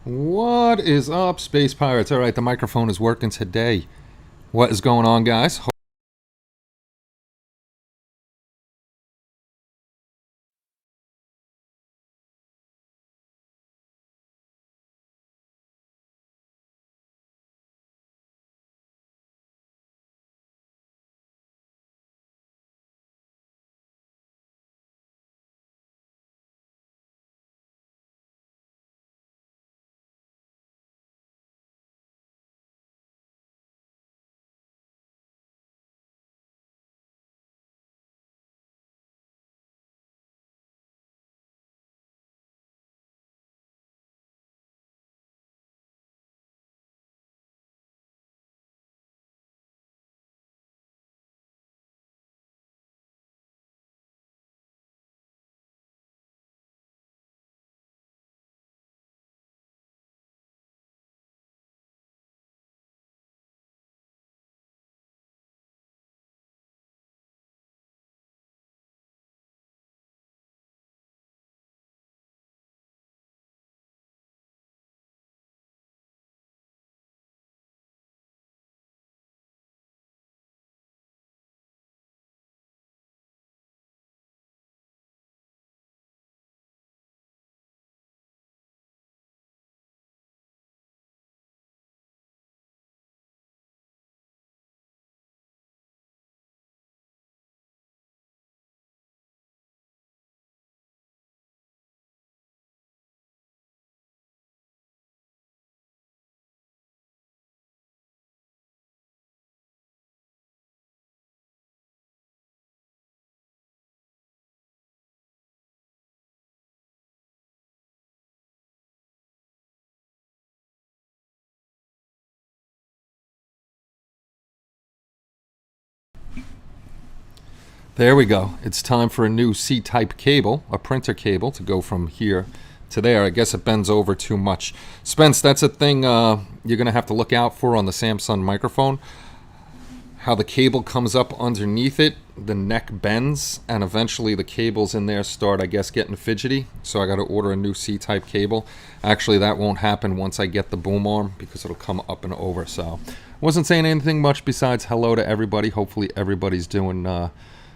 What is up, Space Pirates? All right, the microphone is working today. What is going on, guys? There we go. It's time for a new C-type cable, a printer cable, to go from here to there. I guess it bends over too much. Spence, that's a thing you're going to have to look out for on the Samsung microphone. How the cable comes up underneath it, the neck bends, and eventually the cables in there start, I guess, getting fidgety. So I got to order a new C-type cable. Actually, that won't happen once I get the boom arm because it'll come up and over. So I wasn't saying anything much besides hello to everybody. Hopefully everybody's doing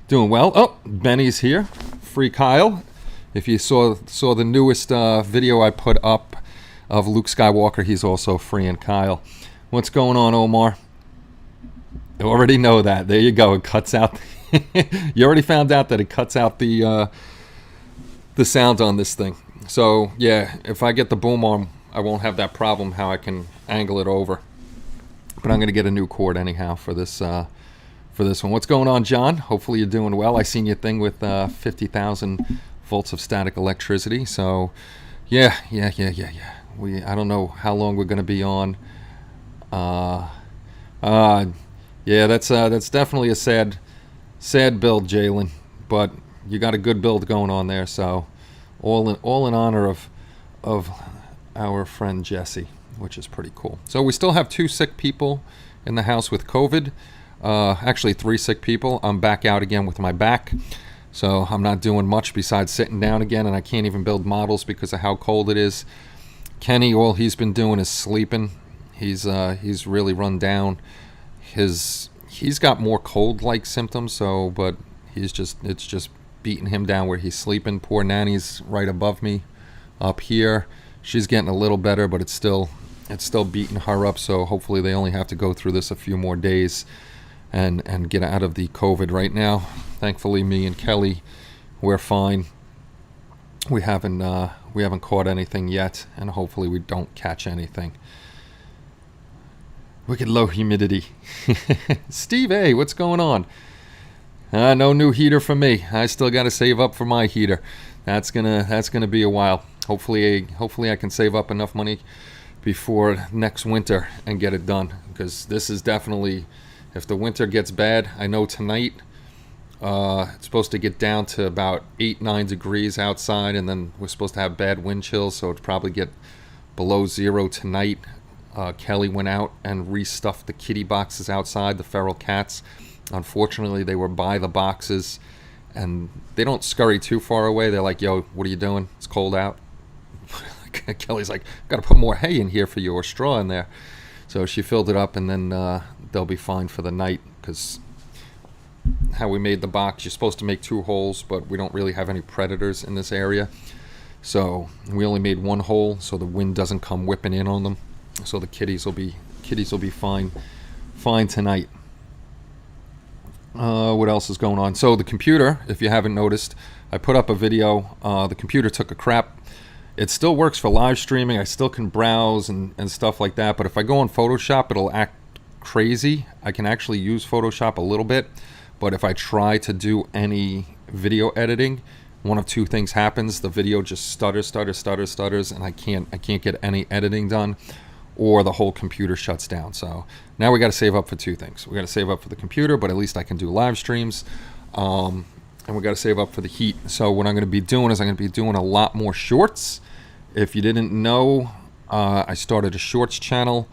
well. Oh, Benny's here. Free Kyle. If you saw the newest video I put up of Luke Skywalker, he's also free. And Kyle. What's going on, Omar? You already know that. There you go. It cuts out. You already found out that it cuts out the sound on this thing. So yeah, if I get the boom arm, I won't have that problem. How I can angle it over. But I'm gonna get a new cord anyhow for this one. What's going on, John? Hopefully you're doing well. I seen your thing with 50,000 volts of static electricity. So yeah. I don't know how long we're gonna be on. Yeah, that's definitely a sad build, Jalen. But you got a good build going on there, so all in honor of our friend Jesse, which is pretty cool. So we still have 2 sick people in the house with COVID. Actually 3 sick people. I'm back out again with my back, so I'm not doing much besides sitting down again, and I can't even build models because of how cold it is. Kenny, all he's been doing is sleeping. He's really run down. He's got more cold-like symptoms, but it's just beating him down where he's sleeping. Poor Nanny's right above me up here. She's getting a little better, but it's still beating her up. So hopefully they only have to go through this a few more days and get out of the COVID right now. Thankfully, me and Kelly, we're fine. We haven't caught anything yet, and hopefully we don't catch anything. Wicked low humidity. Steve A, what's going on? No new heater for me. I still got to save up for my heater. That's gonna be a while. Hopefully I can save up enough money before next winter and get it done. Because this is definitely, if the winter gets bad, I know tonight it's supposed to get down to about 8-9 degrees outside, and then we're supposed to have bad wind chills, so it'll probably get below 0 tonight. Kelly went out and restuffed the kitty boxes outside, the feral cats. Unfortunately, they were by the boxes, and they don't scurry too far away. They're like, yo, what are you doing? It's cold out. Kelly's like, got to put more hay in here for you, or straw in there. So she filled it up, and then they'll be fine for the night, because how we made the box, you're supposed to make 2 holes, but we don't really have any predators in this area. So we only made 1 hole, so the wind doesn't come whipping in on them. So the kitties will be fine tonight. What else is going on? So the computer, if you haven't noticed, I put up a video. The computer took a crap. It still works for live streaming. I still can browse and stuff like that. But if I go on Photoshop, it'll act crazy. I can actually use Photoshop a little bit. But if I try to do any video editing, one of 2 things happens. The video just stutters, and I can't get any editing done, or the whole computer shuts down. So now we got to save up for 2 things. We got to save up for the computer, but at least I can do live streams. And we got to save up for the heat. So what I'm going to be doing is I'm going to be doing a lot more shorts. If you didn't know, I started a shorts channel.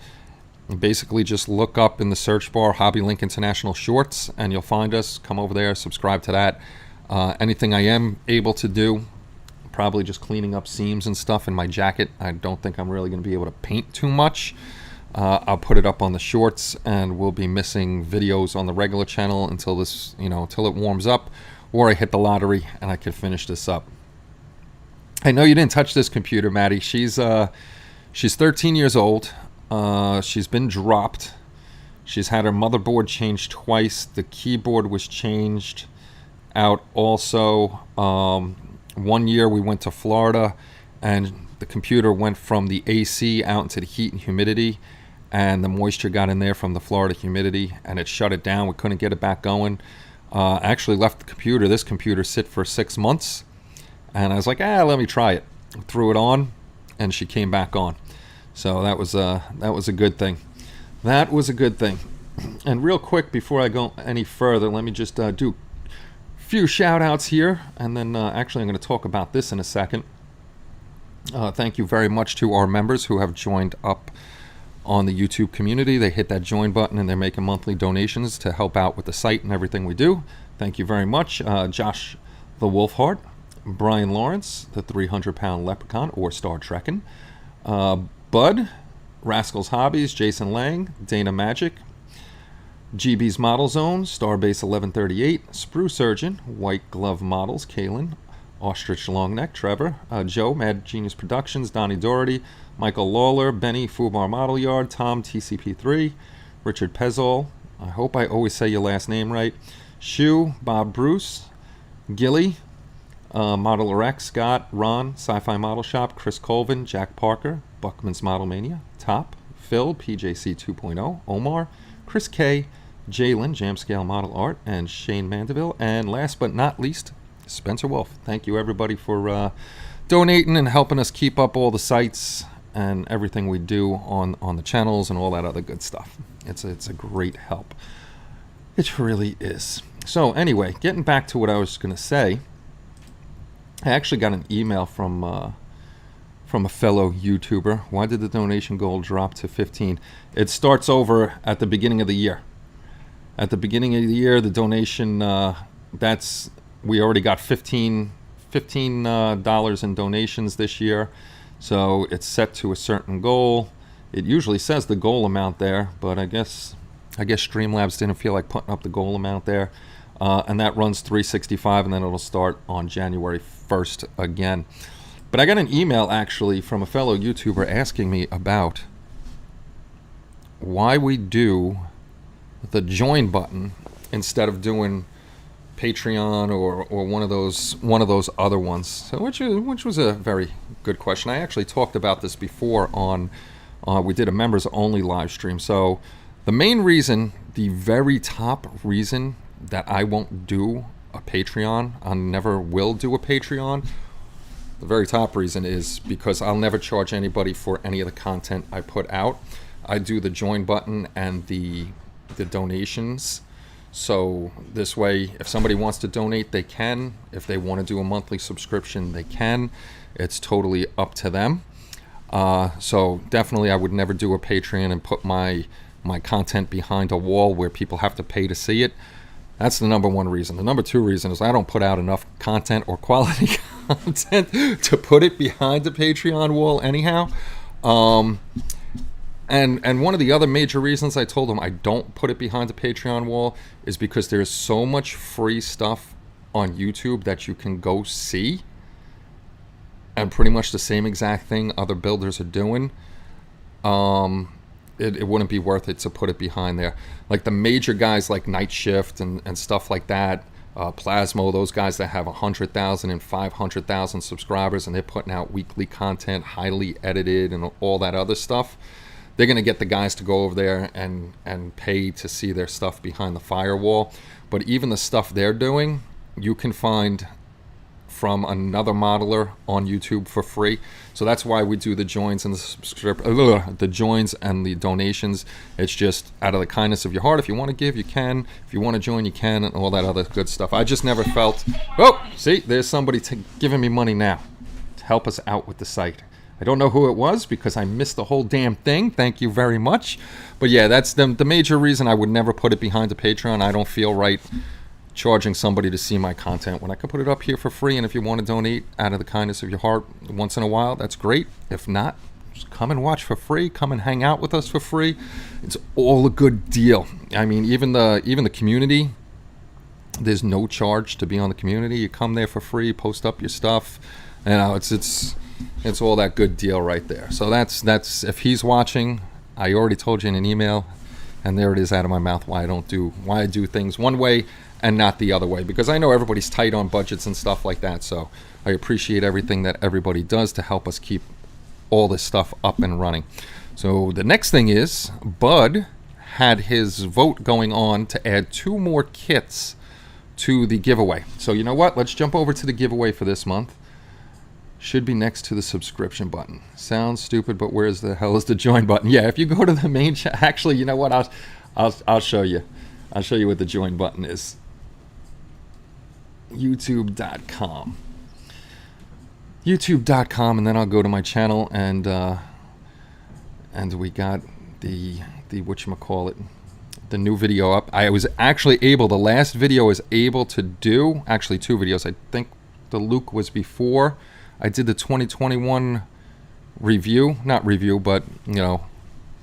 Basically just look up in the search bar Hobby Link International Shorts, and you'll find us. Come over there, subscribe to that. Anything I am able to do, probably just cleaning up seams and stuff in my jacket. I don't think I'm really going to be able to paint too much. I'll put it up on the shorts, and we'll be missing videos on the regular channel until this, until it warms up, or I hit the lottery and I can finish this up. I know you didn't touch this computer, Maddie. She's 13 years old. She's been dropped. She's had her motherboard changed twice. The keyboard was changed out also. 1 year we went to Florida, and the computer went from the AC out into the heat and humidity, and the moisture got in there from the Florida humidity, and it shut it down. We couldn't get it back going. I actually left this computer sit for 6 months, and I was like, let me try it. Threw it on, and she came back on. So that was a good thing. That was a good thing. And real quick, before I go any further, let me just do few shout outs here, and then actually I'm going to talk about this in a second. Thank you very much to our members who have joined up on the YouTube community. They hit that join button, and they're making monthly donations to help out with the site and everything we do. Thank you very much. Josh the Wolfheart, Brian Lawrence, the 300-pound leprechaun, or Star Trekkin', Bud, Rascals Hobbies, Jason Lang, Dana Magic, GB's Model Zone, Starbase 1138, Sprue Surgeon, White Glove Models, Kalen, Ostrich Longneck, Trevor, Joe, Mad Genius Productions, Donnie Doherty, Michael Lawler, Benny, Fubar Model Yard, Tom, TCP3, Richard Pezol, I hope I always say your last name right, Shu, Bob Bruce, Gilly, Modeler X, Scott, Ron, Sci-Fi Model Shop, Chris Colvin, Jack Parker, Buckman's Model Mania, Top, Phil, PJC 2.0, Omar, Chris K, Jalen, Jamscale Model Art, and Shane Mandeville, and last but not least, Spencer Wolf. Thank you everybody for donating and helping us keep up all the sites and everything we do on the channels and all that other good stuff. It's a great help. It really is. So anyway, getting back to what I was going to say, I actually got an email from a fellow YouTuber. Why did the donation goal drop to 15? It starts over at the beginning of the year. At the beginning of the year, the donation, we already got $15 in donations this year. So it's set to a certain goal. It usually says the goal amount there, but I guess Streamlabs didn't feel like putting up the goal amount there. And that runs 365, and then it'll start on January 1st again. But I got an email actually from a fellow YouTuber asking me about why we do the join button instead of doing Patreon or one of those other ones. So which was a very good question. I actually talked about this before on we did a members only live stream. So the main reason, the very top reason that I won't do a Patreon, I never will do a Patreon, the very top reason is because I'll never charge anybody for any of the content I put out. I do the join button and the donations. So this way, if somebody wants to donate, they can. If they want to do a monthly subscription, they can. It's totally up to them. So definitely I would never do a Patreon and put my content behind a wall where people have to pay to see it. That's the number one reason. The number two reason is I don't put out enough content or quality content to put it behind the Patreon wall anyhow. And one of the other major reasons I told him I don't put it behind the Patreon wall is because there's so much free stuff on YouTube that you can go see, and pretty much the same exact thing other builders are doing. It wouldn't be worth it to put it behind there. Like the major guys like Night Shift and stuff like that, Plasmo, those guys that have 100,000 and 500,000 subscribers, and they're putting out weekly content, highly edited and all that other stuff. They're going to get the guys to go over there and pay to see their stuff behind the firewall. But even the stuff they're doing, you can find from another modeler on YouTube for free. So that's why we do the joins and the joins and the donations. It's just out of the kindness of your heart. If you want to give, you can. If you want to join, you can, and all that other good stuff. I just never felt, oh, see, there's somebody giving me money now to help us out with the site. I don't know who it was because I missed the whole damn thing. Thank you very much. But yeah, that's the major reason I would never put it behind the Patreon. I don't feel right charging somebody to see my content when I could put it up here for free. And if you want to donate out of the kindness of your heart once in a while, that's great. If not, just come and watch for free. Come and hang out with us for free. It's all a good deal. I mean, even the community, there's no charge to be on the community. You come there for free, post up your stuff. You know, it's all that good deal right there. So that's if he's watching, I already told you in an email, and there it is out of my mouth why I do things one way and not the other way, because I know everybody's tight on budgets and stuff like that. So I appreciate everything that everybody does to help us keep all this stuff up and running. So the next thing is Bud had his vote going on to add 2 more kits to the giveaway. So you know what? Let's jump over to the giveaway for this month. Should be next to the subscription button. Sounds stupid, but where's the hell is the join button? Yeah, if you go to the main actually, you know what? I'll show you. I'll show you what the join button is. YouTube.com. YouTube.com, and then I'll go to my channel, and we got the whatchamacallit, the new video up. I was actually able, the last video was able to do, actually 2 videos. I think the Luke was before I did the 2021 review, not review, but, you know,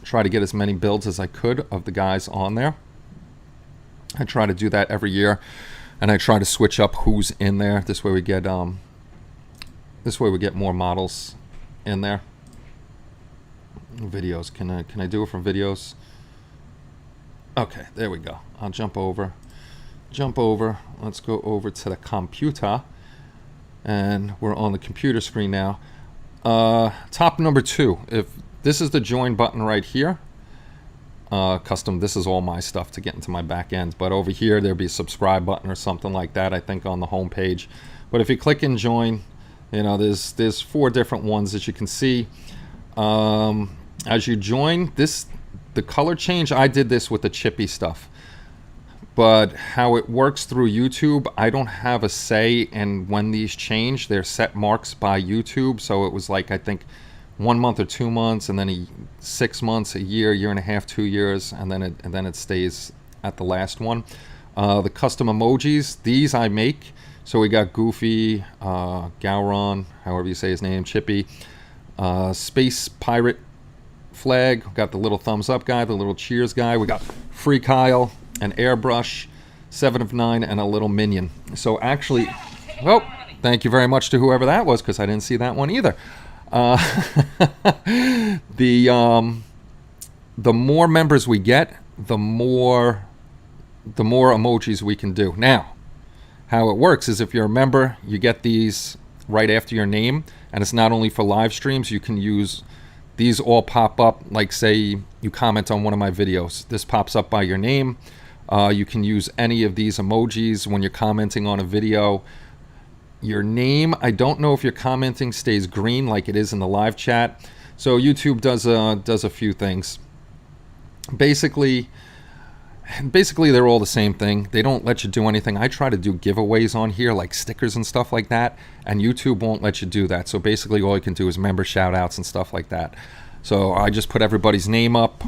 try to get as many builds as I could of the guys on there. I try to do that every year, and I try to switch up who's in there. This way we get more models in there. Videos, can I do it from videos? Okay, there we go. I'll jump over. Let's go over to the computer. And we're on the computer screen now. Top number 2. If this is the join button right here, custom, this is all my stuff to get into my back end. But over here, there'll be a subscribe button or something like that, I think, on the home page. But if you click and join, you know, there's 4 different ones that you can see. As you join, the color change, I did this with the chippy stuff. But how it works through YouTube, I don't have a say in when these change. They're set marks by YouTube. So it was like, I think, 1 month or 2 months, and then 6 months, a year and a half, 2 years, and then it stays at the last one. The custom emojis, these I make. So we got Goofy, Gowron, however you say his name, Chippy, Space Pirate flag. We got the little thumbs up guy, the little cheers guy. We got Free Kyle, an airbrush, 7 of 9, and a little minion. So actually, well, thank you very much to whoever that was, because I didn't see that one either. The more members we get, the more emojis we can do. Now, how it works is if you're a member, you get these right after your name, and it's not only for live streams. You can use these, all pop up, like say you comment on one of my videos. This pops up by your name. You can use any of these emojis when you're commenting on a video. Your name, I don't know if you're commenting, stays green like it is in the live chat. So YouTube does a few things. Basically they're all the same thing. They don't let you do anything. I try to do giveaways on here, like stickers and stuff like that, and YouTube won't let you do that. So basically all you can do is member shout outs and stuff like that. So I just put everybody's name up.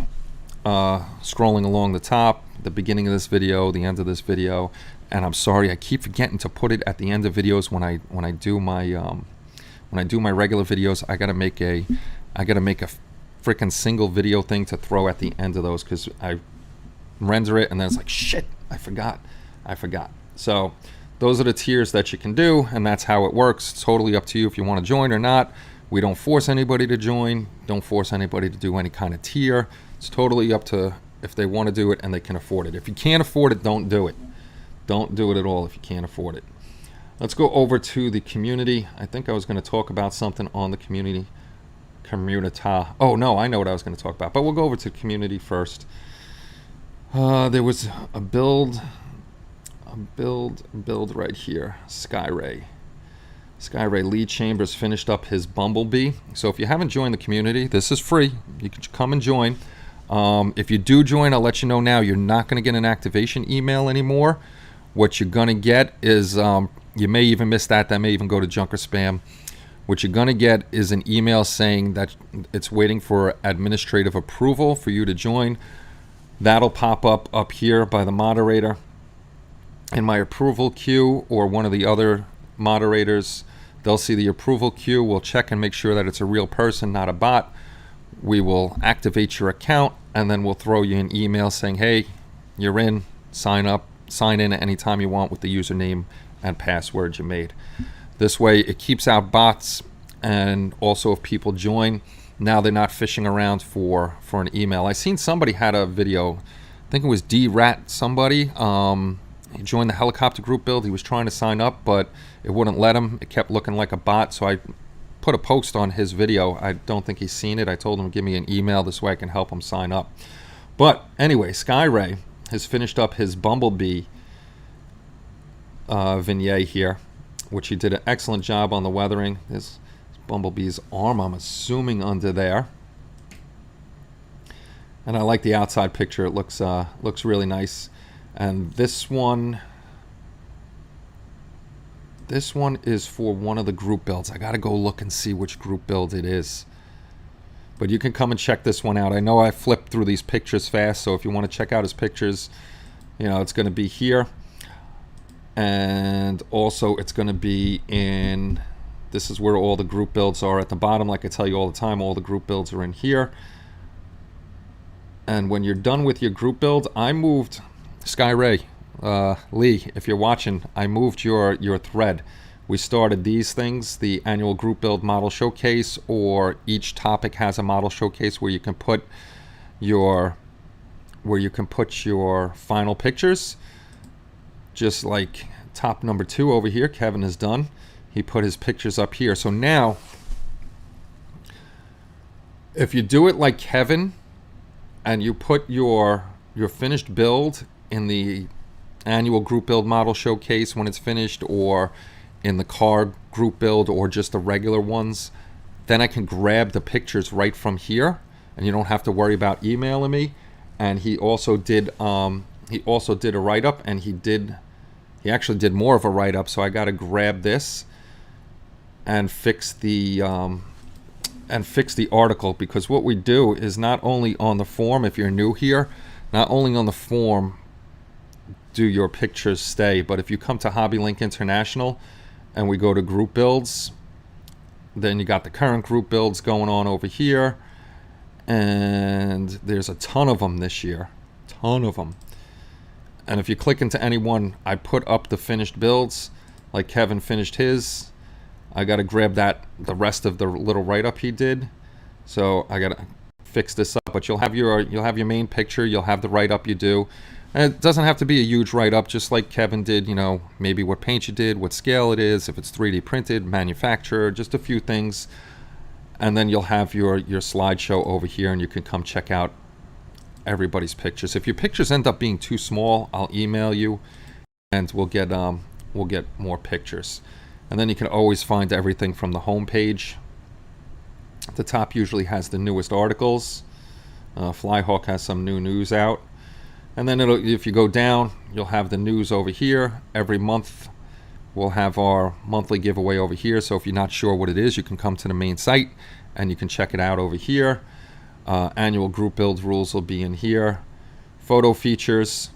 scrolling along the top, the beginning of this video, the end of this video. And I'm sorry, I keep forgetting to put it at the end of videos when I do my regular videos. I gotta make a freaking single video thing to throw at the end of those, because I render it and then it's like, shit, I forgot. So those are the tiers that you can do, and that's how it works. It's totally up to you if you want to join or not. We don't force anybody to join, don't force anybody to do any kind of tier. It's totally up to if they want to do it and they can afford it. If you can't afford it, don't do it. Don't do it at all if you can't afford it. Let's go over to the community. I think I was going to talk about something on the community. Oh no, I know what I was going to talk about, but we'll go over to community first. There was a build right here. Skyray Lee Chambers finished up his Bumblebee. So if you haven't joined the community, this is free. You can come and join. If you do join, I'll let you know now, you're not going to get an activation email anymore. What you're going to get is, you may even miss that may even go to junk or spam. What you're going to get is an email saying that it's waiting for administrative approval for you to join. That'll pop up here by the moderator in my approval queue, or one of the other moderators. They'll see the approval queue. We'll check and make sure that it's a real person, not a bot. We will activate your account, and then we'll throw you an email saying, hey, you're in, sign in at any time you want with the username and password you made. This way it keeps out bots, and also if people join, now they're not fishing around for an email. I seen somebody had a video, I think it was D-Rat somebody, he joined the helicopter group build. He was trying to sign up, but it wouldn't let him. It kept looking like a bot, so I put a post on his video. I don't think he's seen it. I told him to give me an email, this way I can help him sign up. But anyway, Skyray has finished up his Bumblebee vignette here, which he did an excellent job on the weathering. This Bumblebee's arm, I'm assuming, under there. And I like the outside picture. It looks really nice. And this one is for one of the group builds. I gotta go look and see which group build it is. But you can come and check this one out. I know I flipped through these pictures fast, so if you want to check out his pictures, you know, it's going to be here. And also it's going to be in, this is where all the group builds are at the bottom. Like I tell you all the time, all the group builds are in here. And when you're done with your group build, I moved Skyray, Lee, if you're watching, I moved your thread. We started these things, the annual group build model showcase, or each topic has a model showcase where you can put your final pictures. Just like top number 2 over here, Kevin has done. He put his pictures up here. So now, if you do it like Kevin, and you put your finished build in the annual group build model showcase when it's finished, or in the car group build, or just the regular ones, then I can grab the pictures right from here, and you don't have to worry about emailing me. And he also did a write-up, and he actually did more of a write-up, so I got to grab this and fix the article, because what we do is not only on the form, if you're new here, not only on the form do your pictures stay, but if you come to HobbyLink International and we go to group builds, then you got the current group builds going on over here, and there's a ton of them this year, ton of them. And if you click into any one, I put up the finished builds, like Kevin finished his. I got to grab the rest of the little write-up he did, so I got to fix this up. But you'll have your main picture, you'll have the write-up you do. And it doesn't have to be a huge write-up, just like Kevin did, you know, maybe what paint you did, what scale it is, if it's 3D printed, manufacturer, just a few things. And then you'll have your slideshow over here, and you can come check out everybody's pictures. If your pictures end up being too small, I'll email you, and we'll get more pictures. And then you can always find everything from the home page. The top usually has the newest articles. Flyhawk has some new news out. And then if you go down, you'll have the news over here. Every month we'll have our monthly giveaway over here. So if you're not sure what it is, you can come to the main site and you can check it out over here. Annual group build rules will be in here. Photo features.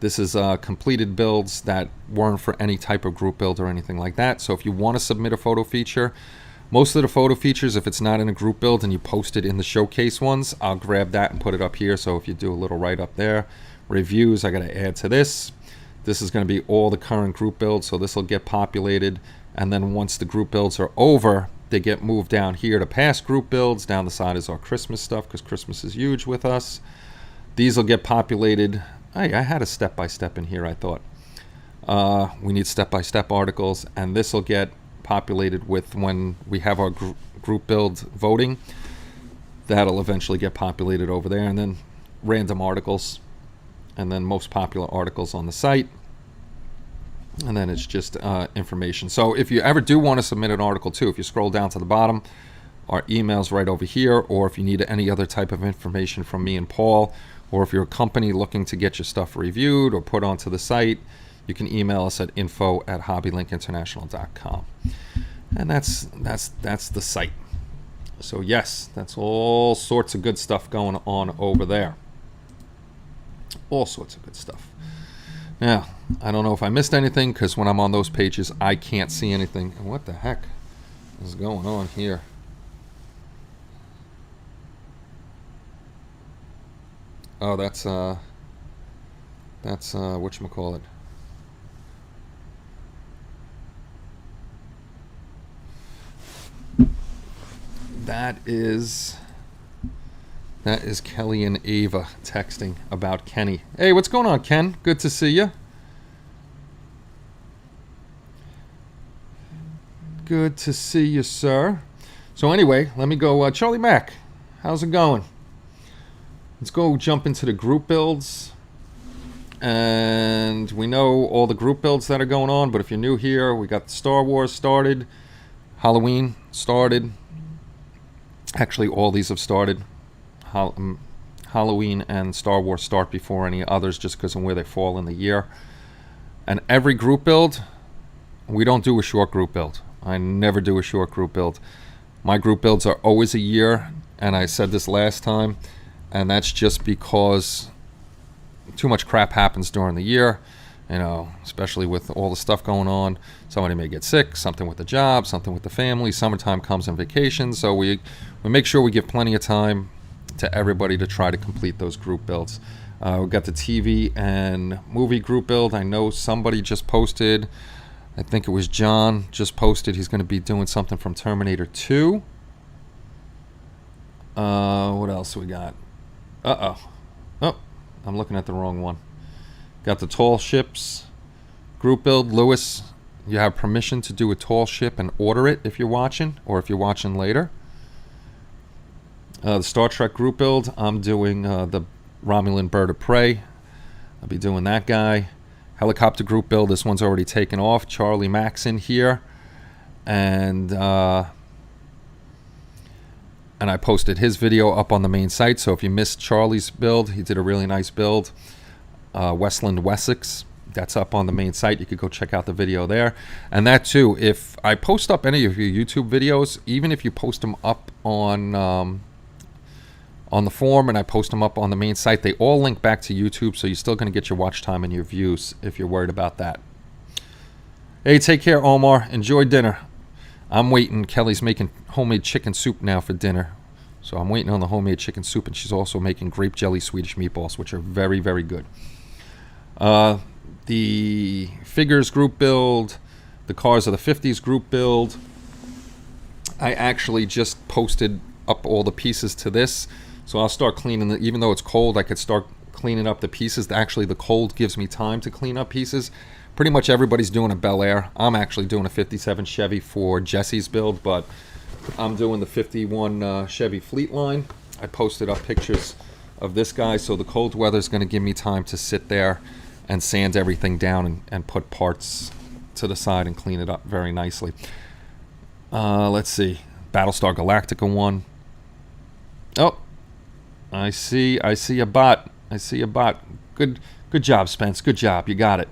This is completed builds that weren't for any type of group build or anything like that. So if you want to submit a photo feature, most of the photo features, if it's not in a group build and you post it in the showcase ones, I'll grab that and put it up here. So if you do a little write-up there. Reviews, I got to add to this. This is going to be all the current group builds, so this will get populated. And then once the group builds are over, they get moved down here to past group builds. Down the side is our Christmas stuff, because Christmas is huge with us. These will get populated. I had a step-by-step in here, I thought. We need step-by-step articles, and this will get populated with when we have our group build voting. That'll eventually get populated over there, and then random articles, and then most popular articles on the site. And then it's just information. So if you ever do want to submit an article too, if you scroll down to the bottom, our email's right over here, or if you need any other type of information from me and Paul, or if you're a company looking to get your stuff reviewed or put onto the site, you can email us at info@hobbylinkinternational.com. And that's the site. So yes, that's all sorts of good stuff going on over there. All sorts of good stuff. Now, I don't know if I missed anything, because when I'm on those pages, I can't see anything. And what the heck is going on here? Oh, that's whatchamacallit. That is Kelly and Ava texting about Kenny. Hey, what's going on, Ken? Good to see you. Good to see you, sir. So anyway, let me go. Charlie Mack, how's it going? Let's go jump into the group builds. And we know all the group builds that are going on, but if you're new here, we got Star Wars started, Halloween started. Actually, all these have started. Halloween and Star Wars start before any others, just because of where they fall in the year. And every group build, we don't do a short group build. I never do a short group build. My group builds are always a year, and I said this last time, and that's just because too much crap happens during the year, especially with all the stuff going on. Somebody may get sick, something with the job, something with the family. Summertime comes and vacation, so we make sure we give plenty of time to everybody to try to complete those group builds. We've got the TV and movie group build. I know somebody just posted, I think it was John, just posted he's going to be doing something from Terminator 2. What else we got? Oh, I'm looking at the wrong one. Got the tall ships group build. Lewis, you have permission to do a tall ship and order it if you're watching, or if you're watching later. The Star Trek group build, I'm doing the Romulan Bird of Prey. I'll be doing that guy. Helicopter group build, this one's already taken off. Charlie Mack's in here. And I posted his video up on the main site, so if you missed Charlie's build, he did a really nice build. Westland Wessex, that's up on the main site. You could go check out the video there. And that too, if I post up any of your YouTube videos, even if you post them up on the forum and I post them up on the main site, they all link back to YouTube, so you're still going to get your watch time and your views if you're worried about that. Hey, take care, Omar. Enjoy dinner. I'm waiting. Kelly's making homemade chicken soup now for dinner. So I'm waiting on the homemade chicken soup, and she's also making grape jelly Swedish meatballs, which are very, very good. The figures group build, the Cars of the 50s group build. I actually just posted up all the pieces to this. So I'll start cleaning it. Even though it's cold, I could start cleaning up the pieces. Actually, the cold gives me time to clean up pieces. Pretty much everybody's doing a Bel Air. I'm actually doing a 57 Chevy for Jesse's build, but I'm doing the 51 Chevy Fleetline. I posted up pictures of this guy, so the cold weather is going to give me time to sit there and sand everything down and put parts to the side and clean it up very nicely. Let's see. Battlestar Galactica 1. Oh, I see a bot. I see a bot. Good job, Spence. Good job. You got it.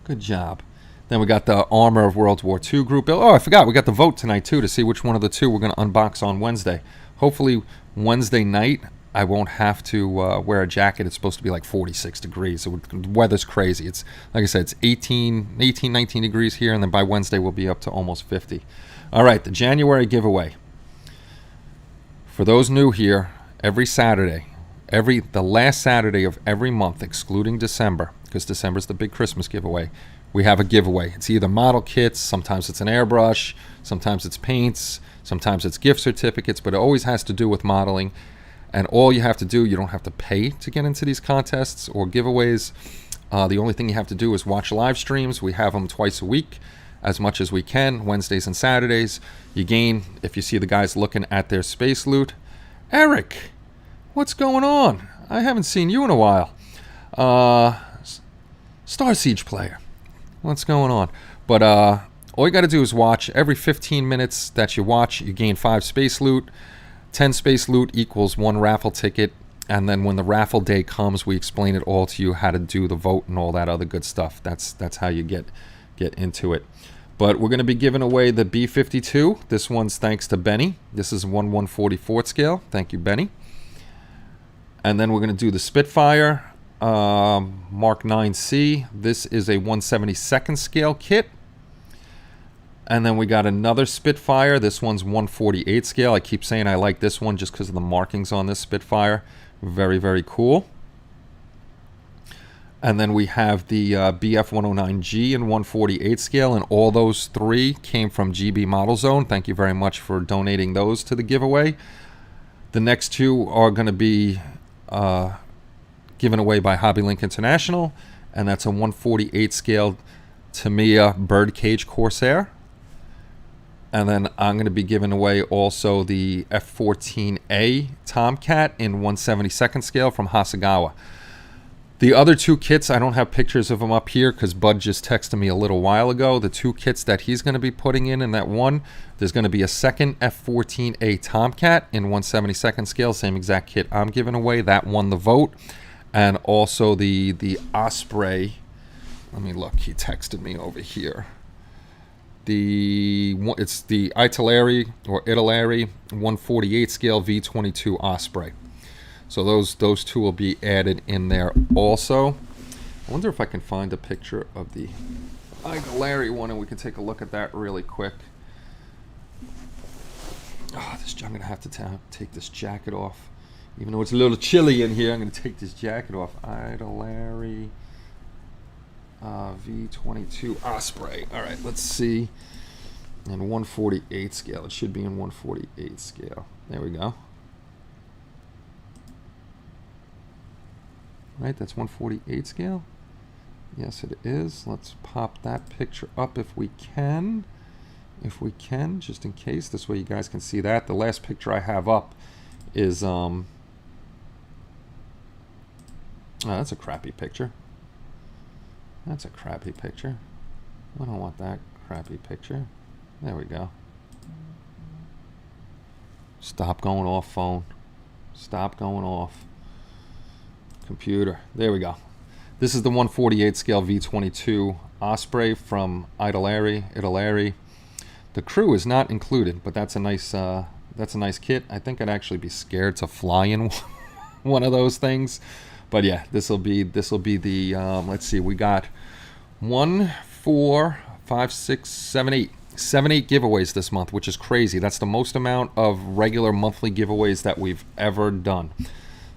Good job. Then we got the Armor of World War II group build. Oh, I forgot. We got the vote tonight, too, to see which one of the two we're going to unbox on Wednesday. hopefully Wednesday night I won't have to wear a jacket. It's supposed to be like 46 degrees. So the weather's crazy. It's like I said, it's 18, 19 degrees here, and then by Wednesday we'll be up to almost 50. All right, the January giveaway. For those new here, every Saturday, the last Saturday of every month, excluding December, because December's the big Christmas giveaway, we have a giveaway. It's either model kits, sometimes it's an airbrush, sometimes it's paints, sometimes it's gift certificates, but it always has to do with modeling. And all you have to do, you don't have to pay to get into these contests or giveaways. The only thing you have to do is watch live streams. We have them twice a week, as much as we can, Wednesdays and Saturdays. You gain, if you see the guys looking at their space loot. Eric, what's going on? I haven't seen you in a while. Star Siege player, what's going on? But all you got to do is watch. Every 15 minutes that you watch, you gain 5 space loot. 10 space loot equals 1 raffle ticket. And then when the raffle day comes, we explain it all to you, how to do the vote and all that other good stuff. That's how you get into it. But we're going to be giving away the B-52. This one's thanks to Benny. This is 1/144th scale. Thank you, Benny. And then we're going to do the Spitfire Mark 9C. This is a 1/72nd scale kit. And then we got another Spitfire. This one's 1/48 scale. I keep saying I like this one just because of the markings on this Spitfire. Very, very cool. And then we have the BF-109G in 1/48 scale. And all those 3 came from GB Model Zone. Thank you very much for donating those to the giveaway. The next 2 are going to be given away by HobbyLink International. And that's a 1/48 scale Tamiya Birdcage Corsair. And then I'm going to be giving away also the F-14A Tomcat in 1/72nd scale from Hasegawa. The other 2 kits, I don't have pictures of them up here because Bud just texted me a little while ago. The 2 kits that he's going to be putting in that one, there's going to be a second F-14A Tomcat in 1/72nd scale, same exact kit I'm giving away. That won the vote. And also the Osprey. Let me look. He texted me over here. It's the Italeri 1/48 scale V22 Osprey. So those 2 will be added in there also. I wonder if I can find a picture of the Italeri one and we can take a look at that really quick. Oh, I'm going to have to take this jacket off. Even though it's a little chilly in here, I'm going to take this jacket off. Italeri V22 Osprey. All right, let's see. In 1/48 scale. It should be in 1/48 scale. There we go. Right, that's 1/48 scale. Yes, it is. Let's pop that picture up if we can. If we can, just in case. This way you guys can see that. The last picture I have up is oh, that's a crappy picture. That's a crappy picture. I don't want that crappy picture. There we go. Stop going off, phone. Stop going off. Computer. There we go. This is the 1/48 scale V22 Osprey from Italeri. The crew is not included, but that's a nice kit. I think I'd actually be scared to fly in one of those things. But yeah, this will be the let's see, we got 1, 4, 5, 6, 7, 8. 8 giveaways this month, which is crazy. That's the most amount of regular monthly giveaways that we've ever done.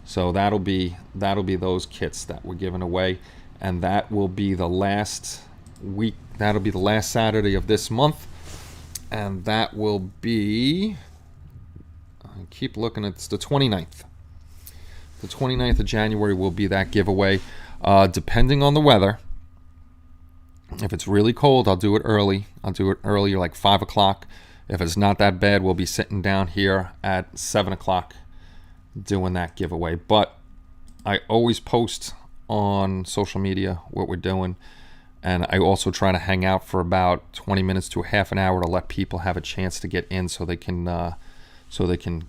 So that'll be those kits that we're giving away, and that will be the last week. That'll be the last Saturday of this month, and that will be. I keep looking at it's the 29th. The 29th of January will be that giveaway. Depending on the weather. If it's really cold, I'll do it early. I'll do it earlier, like 5 o'clock. If it's not that bad, we'll be sitting down here at 7 o'clock doing that giveaway. But I always post on social media what we're doing. And I also try to hang out for about 20 minutes to a half an hour to let people have a chance to get in so they can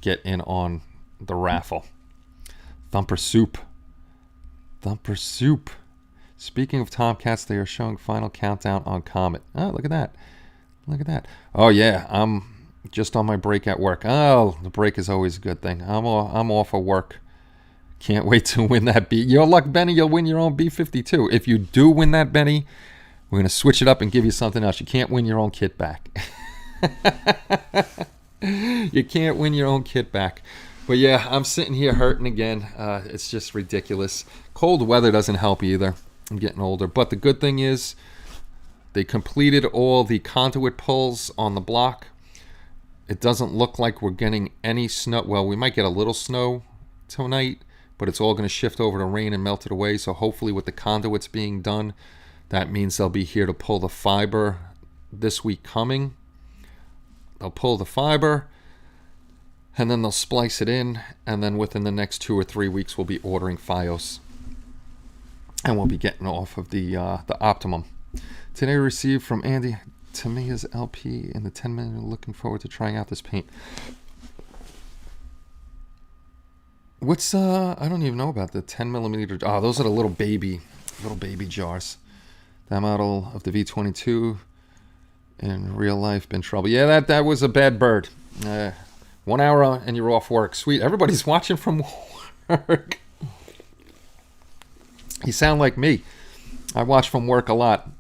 get in on the raffle. Thumper Soup. Thumper Soup. Speaking of Tomcats, they are showing final countdown on Comet. Oh, look at that. Look at that. Oh, yeah. just on my break at work. Oh, the break is always a good thing. I'm off of work. Can't wait to win that B. Your luck, Benny, you'll win your own B-52. If you do win that, Benny, we're going to switch it up and give you something else. You can't win your own kit back. You can't win your own kit back. But yeah, I'm sitting here hurting again. It's just ridiculous. Cold weather doesn't help either. I'm getting older. But the good thing is they completed all the conduit pulls on the block. It doesn't look like we're getting any snow. Well, we might get a little snow tonight, but it's all going to shift over to rain and melt it away. So hopefully with the conduits being done, that means they'll be here to pull the fiber this week coming. They'll pull the fiber, and then they'll splice it in, and then within the next 2 or 3 weeks, we'll be ordering FiOS, and we'll be getting off of the Optimum. Today, received from Andy Tamiya's LP in the 10 minute. Looking forward to trying out this paint. What's I don't even know about the 10 millimeter. Oh, those are the little baby jars. That model of the V22 in real life been trouble. Yeah, that was a bad bird. 1 hour and you're off work. Sweet. Everybody's watching from work. You sound like me. I watch from work a lot.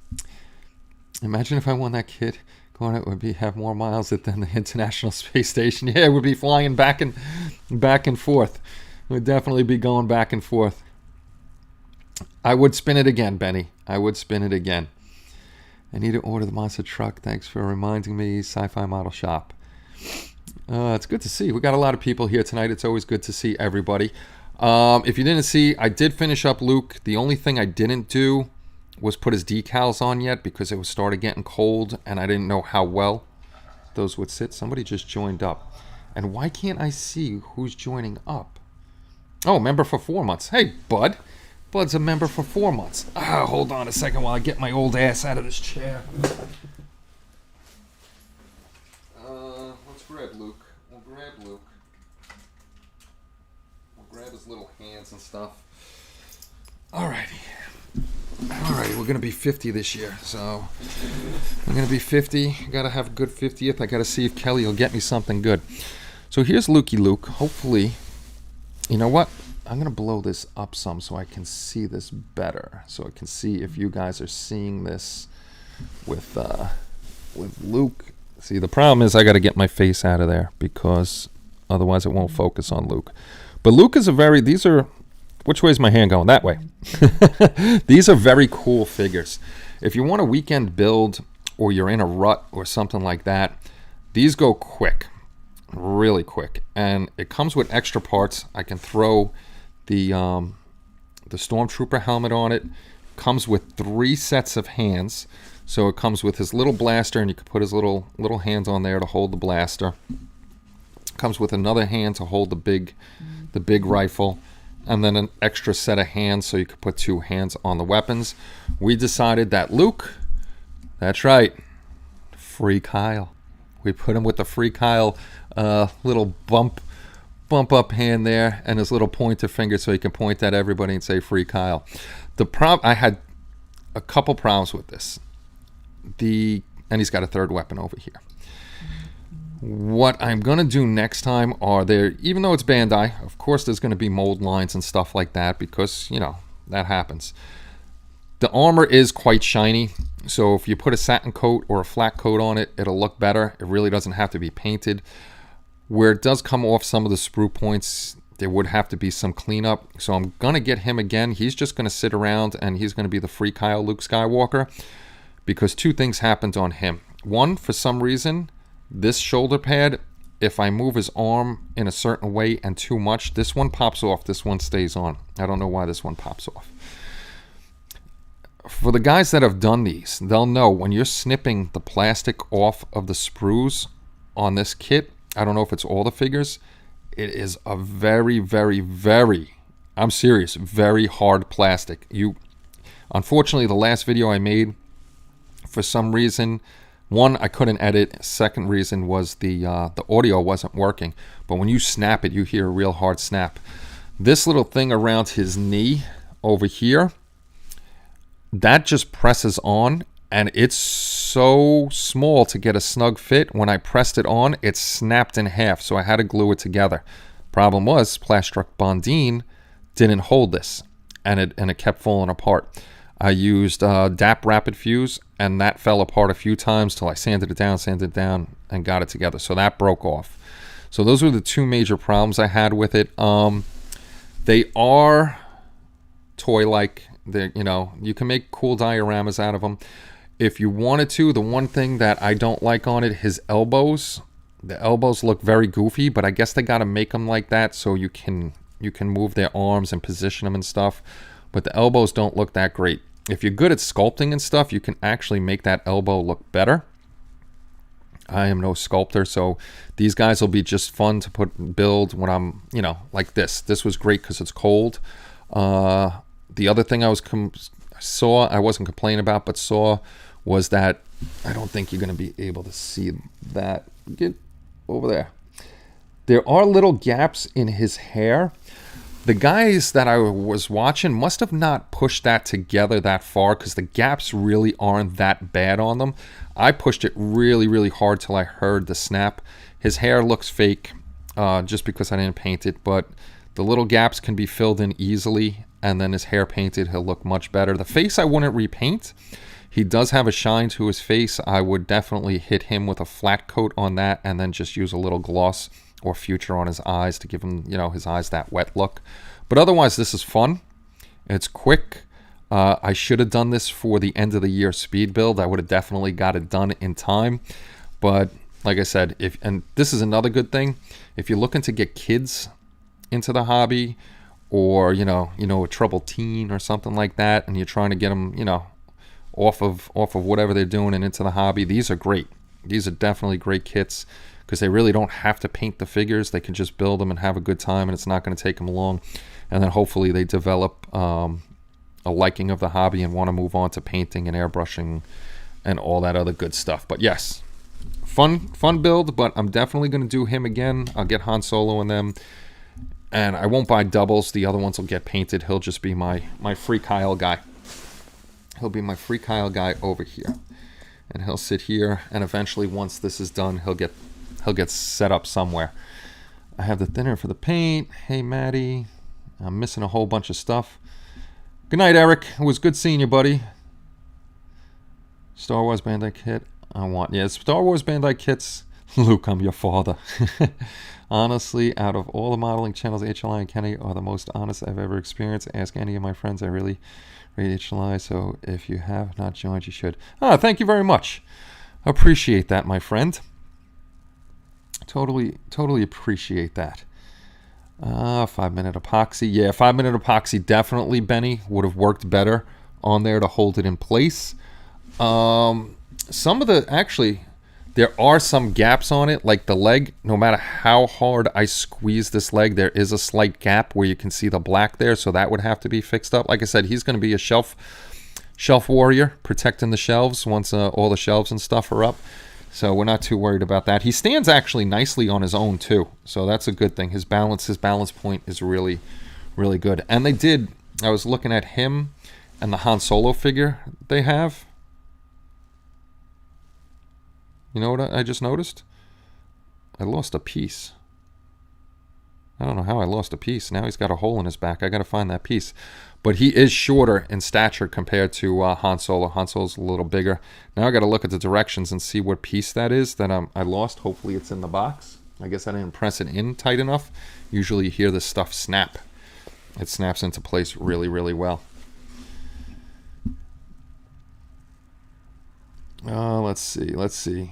Imagine if I won that kit. Going out would have more miles than the International Space Station. Yeah, it would be flying back and forth. It would definitely be going back and forth. I would spin it again, Benny. I would spin it again. I need to order the monster truck. Thanks for reminding me. Sci-Fi Model Shop. It's good to see. We got a lot of people here tonight. It's always good to see everybody. If you didn't see, I did finish up Luke. The only thing I didn't do was put his decals on yet because it was started getting cold and I didn't know how well those would sit. Somebody just joined up. And why can't I see who's joining up? Oh, member for 4 months. Hey, Bud. Bud's a member for 4 months. Hold on a second while I get my old ass out of this chair. Let's grab Luke. We'll grab Luke. We'll grab his little hands and stuff. Alrighty, we're going to be 50 this year, so I'm going to be 50. Got to have a good 50th. I got to see if Kelly will get me something good. So here's Lukey Luke. Hopefully, you know what? I'm going to blow this up some so I can see this better. So I can see if you guys are seeing this with Luke. See, the problem is I got to get my face out of there because otherwise it won't focus on Luke. But Luke is these are, which way is my hand going? That way. These are very cool figures. If you want a weekend build or you're in a rut or something like that, these go quick, really quick. And it comes with extra parts. I can throw the Stormtrooper helmet on it. Comes with 3 sets of hands. So it comes with his little blaster, and you can put his little hands on there to hold the blaster. Comes with another hand to hold the big rifle, and then an extra set of hands so you could put 2 hands on the weapons. We decided that Luke, that's right, Free Kyle. We put him with the Free Kyle little bump up hand there and his little pointer finger so he can point at everybody and say Free Kyle. I had a couple problems with this. And he's got a third weapon over here. What I'm going to do next time even though it's Bandai, of course there's going to be mold lines and stuff like that because, that happens. The armor is quite shiny, so if you put a satin coat or a flat coat on it, it'll look better. It really doesn't have to be painted. Where it does come off some of the sprue points, there would have to be some cleanup. So I'm going to get him again. He's just going to sit around and he's going to be the Free Kyle Luke Skywalker because 2 things happened on him. One, for some reason, this shoulder pad, if I move his arm in a certain way and too much, this one pops off, this one stays on. I don't know why this one pops off. For the guys that have done these, they'll know when you're snipping the plastic off of the sprues on this kit, I don't know if it's all the figures, it is a very, very, very, I'm serious, very hard plastic. Unfortunately, the last video I made, for some reason, one, I couldn't edit. Second reason was the audio wasn't working. But when you snap it, you hear a real hard snap. This little thing around his knee over here, that just presses on and it's so small to get a snug fit. When I pressed it on, it snapped in half, so I had to glue it together. Problem was, Plastruct Bonding didn't hold this, and it kept falling apart. I used DAP Rapid Fuse, and that fell apart a few times till I sanded it down, and got it together. So that broke off. So those were the two major problems I had with it. They are toy-like. You can make cool dioramas out of them if you wanted to. The one thing that I don't like on it, his elbows. The elbows look very goofy, but I guess they got to make them like that so you can move their arms and position them and stuff. But the elbows don't look that great. If you're good at sculpting and stuff, you can actually make that elbow look better. I am no sculptor, so these guys will be just fun to build when I'm, like this. This was great because it's cold. The other thing I wasn't complaining about, but saw was that I don't think you're going to be able to see that. Get over there. There are little gaps in his hair. The guys that I was watching must have not pushed that together that far because the gaps really aren't that bad on them. I pushed it really, really hard till I heard the snap. His hair looks fake just because I didn't paint it, but the little gaps can be filled in easily, and then his hair painted, he'll look much better. The face I wouldn't repaint. He does have a shine to his face. I would definitely hit him with a flat coat on that and then just use a little gloss or Future on his eyes to give him, his eyes that wet look. But otherwise, this is fun. It's quick. I should have done this for the end of the year speed build. I would have definitely got it done in time. But like I said, and this is another good thing, if you're looking to get kids into the hobby, or a troubled teen or something like that, and you're trying to get them, off of whatever they're doing and into the hobby, these are great. These are definitely great kits because they really don't have to paint the figures. They can just build them and have a good time, and it's not going to take them long. And then hopefully they develop a liking of the hobby and want to move on to painting and airbrushing and all that other good stuff. But yes, fun build, but I'm definitely going to do him again. I'll get Han Solo in them. And I won't buy doubles. The other ones will get painted. He'll just be my Free Kyle guy. He'll be my Free Kyle guy over here. And he'll sit here. And eventually, once this is done, he'll get set up somewhere. I have the thinner for the paint. Hey, Maddie. I'm missing a whole bunch of stuff. Good night, Eric. It was good seeing you, buddy. Star Wars Bandai kit. Star Wars Bandai kits. Luke, I'm your father. Honestly, out of all the modeling channels, HLI and Kenny are the most honest I've ever experienced. Ask any of my friends. I really rate HLI, so if you have not joined, you should. Thank you very much. Appreciate that, my friend. Totally appreciate that. 5-minute epoxy. Yeah, 5-minute epoxy definitely, Benny, would have worked better on there to hold it in place. There are some gaps on it, like the leg. No matter how hard I squeeze this leg, there is a slight gap where you can see the black there, so that would have to be fixed up. Like I said, he's going to be a shelf warrior, protecting the shelves once all the shelves and stuff are up. So we're not too worried about that. He stands actually nicely on his own too, so that's a good thing. His balance point is really, really good. And I was looking at him and the Han Solo figure they have. You know what I just noticed? I lost a piece. I don't know how I lost a piece. Now he's got a hole in his back. I got to find that piece. But he is shorter in stature compared to Han Solo. Han Solo's a little bigger. Now I got to look at the directions and see what piece that is that I lost. Hopefully it's in the box. I guess I didn't press it in tight enough. Usually you hear this stuff snap. It snaps into place really, really well. Let's see.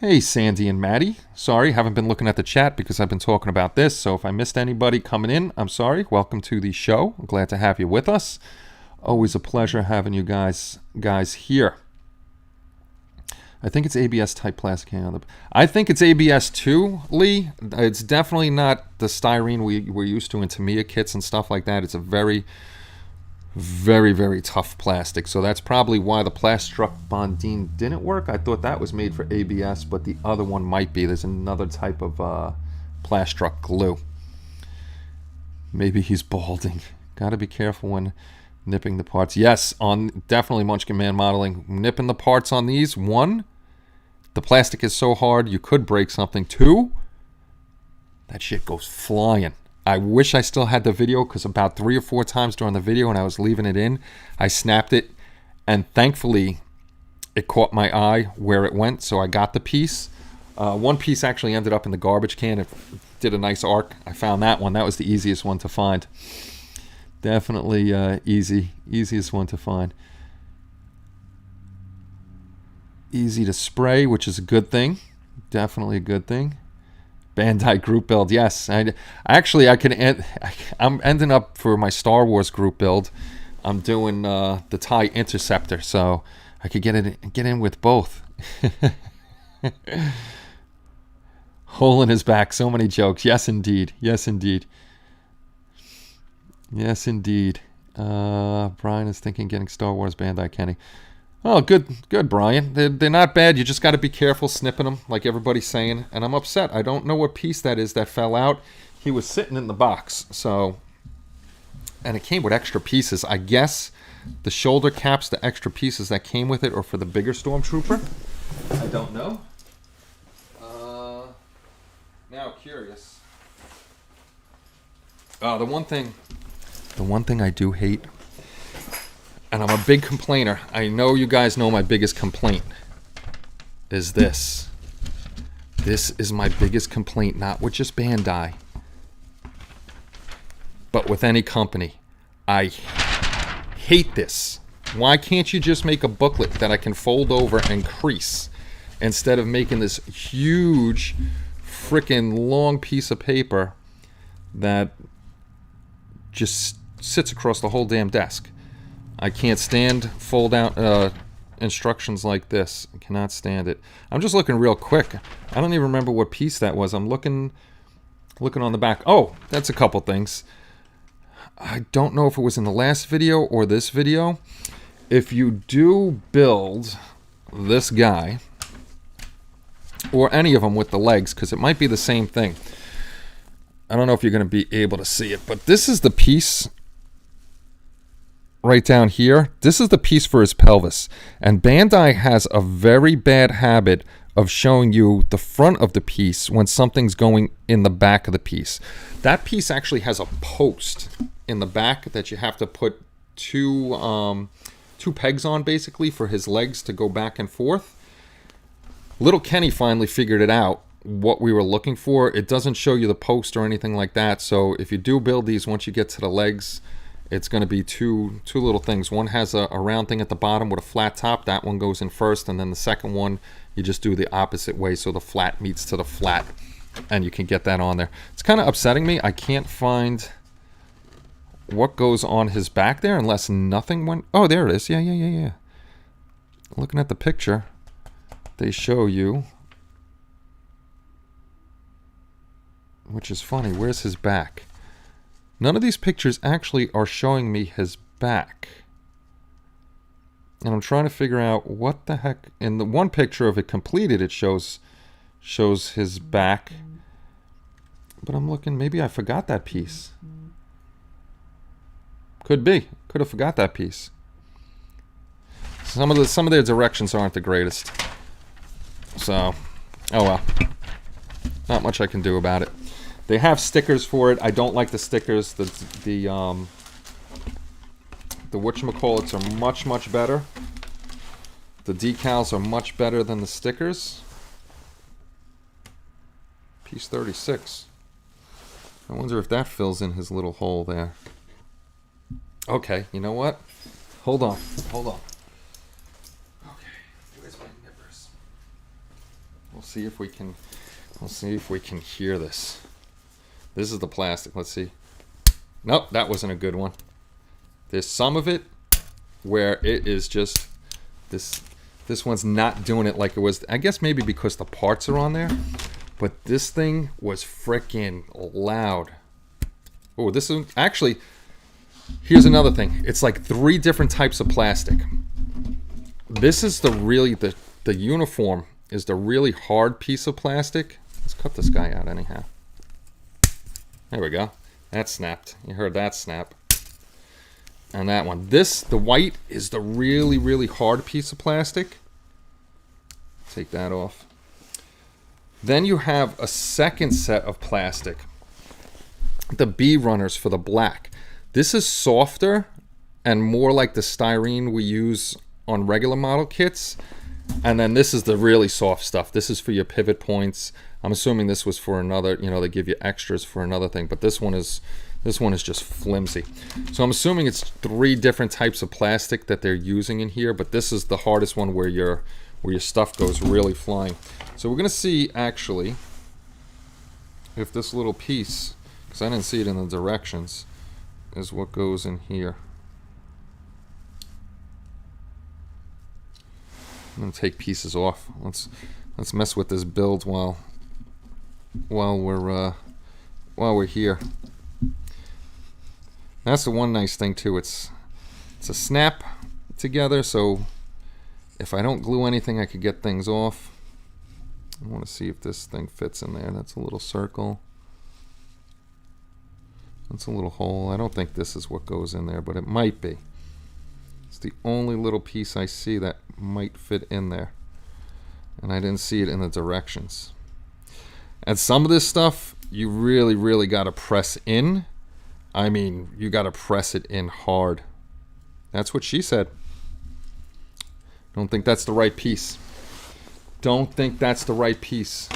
Hey, Sandy and Maddie. Sorry, haven't been looking at the chat because I've been talking about this. So if I missed anybody coming in, I'm sorry. Welcome to the show. I'm glad to have you with us. Always a pleasure having you guys here. I think it's ABS type plastic. I think it's ABS too, Lee. It's definitely not the styrene we're used to in Tamiya kits and stuff like that. It's a very, very, very tough plastic. So that's probably why the Plastruct Bonding didn't work. I thought that was made for ABS, but the other one might be. There's another type of Plastruct glue. Maybe he's balding. Got to be careful when Nipping the parts. Yes, on definitely Munchkin Man Modeling. Nipping the parts on these. 1, the plastic is so hard you could break something. 2, that shit goes flying. I wish I still had the video, because about 3 or 4 times during the video when I was leaving it in, I snapped it, and thankfully it caught my eye where it went, so I got the piece. One piece actually ended up in the garbage can. It did a nice arc. I found that one. That was the easiest one to find. Definitely easiest one to find. Easy to spray, which is a good thing. Definitely a good thing. Bandai group build, yes. I'm ending up for my Star Wars group build. I'm doing the TIE Interceptor, so I could get in with both. Hole in his back, so many jokes. Yes, indeed. Yes, indeed. Yes, indeed. Brian is thinking getting Star Wars Bandai Kenny. Oh, good, Brian. They're not bad. You just got to be careful snipping them, like everybody's saying. And I'm upset. I don't know what piece that is that fell out. He was sitting in the box, so... And it came with extra pieces. I guess the shoulder caps, the extra pieces that came with it, are for the bigger Stormtrooper. I don't know. Now curious. The one thing I do hate, and I'm a big complainer. I know you guys know my biggest complaint is this. This is my biggest complaint, not with just Bandai, but with any company. I hate this. Why can't you just make a booklet that I can fold over and crease instead of making this huge freaking long piece of paper that just sits across the whole damn desk? I can't stand fold out instructions like this. I cannot stand it. I'm just looking real quick. I don't even remember what piece that was. I'm looking on the back. Oh, that's a couple things. I don't know if it was in the last video or this video. If you do build this guy, or any of them with the legs, because it might be the same thing. I don't know if you're going to be able to see it, but this is the piece right down here. This is the piece for his pelvis. And Bandai has a very bad habit of showing you the front of the piece when something's going in the back of the piece. That piece actually has a post in the back that you have to put two pegs on, basically, for his legs to go back and forth. Little Kenny finally figured it out, what we were looking for. It doesn't show you the post or anything like that, so if you do build these, once you get to the legs, it's going to be two little things. One has a round thing at the bottom with a flat top. That one goes in first, and then the second one, you just do the opposite way, so the flat meets to the flat, and you can get that on there. It's kind of upsetting me. I can't find what goes on his back there unless nothing went... Oh, there it is. Yeah. Looking at the picture, they show you, which is funny. Where's his back? None of these pictures actually are showing me his back. And I'm trying to figure out what the heck... In the one picture of it completed, it shows his back. But I'm looking... Maybe I forgot that piece. Could be. Could have forgot that piece. Some of their directions aren't the greatest. So, oh well. Not much I can do about it. They have stickers for it. I don't like the stickers. The whatchamacallits are much better. The decals are much better than the stickers. Piece 36. I wonder if that fills in his little hole there. Okay, you know what? Hold on. Okay, where's my nippers? We'll see if we can hear this. This is the plastic. Let's see. Nope, that wasn't a good one. There's some of it where it is just this one's not doing it like it was. I guess maybe because the parts are on there, but this thing was freaking loud. Oh, this is actually... Here's another thing. It's like 3 different types of plastic. This is the uniform is the really hard piece of plastic. Let's cut this guy out anyhow. There we go. That snapped. You heard that snap. and that one. The white is the really, really hard piece of plastic. Take that off. Then you have a second set of plastic. The B runners for the black. This is softer and more like the styrene we use on regular model kits. And then this is the really soft stuff. This is for your pivot points. I'm assuming this was for another, they give you extras for another thing, but this one is just flimsy. So I'm assuming it's 3 different types of plastic that they're using in here, but this is the hardest one where your stuff goes really flying. So we're gonna see actually if this little piece, because I didn't see it in the directions, is what goes in here. I'm gonna take pieces off. Let's mess with this build while we're here. That's the one nice thing too. It's a snap together, so if I don't glue anything, I could get things off. I want to see if this thing fits in there. That's a little circle. That's a little hole. I don't think this is what goes in there, but it might be. It's the only little piece I see that might fit in there. And I didn't see it in the directions. And some of this stuff, you really, really got to press in. I mean, you got to press it in hard. That's what she said. Don't think that's the right piece. Don't think that's the right piece.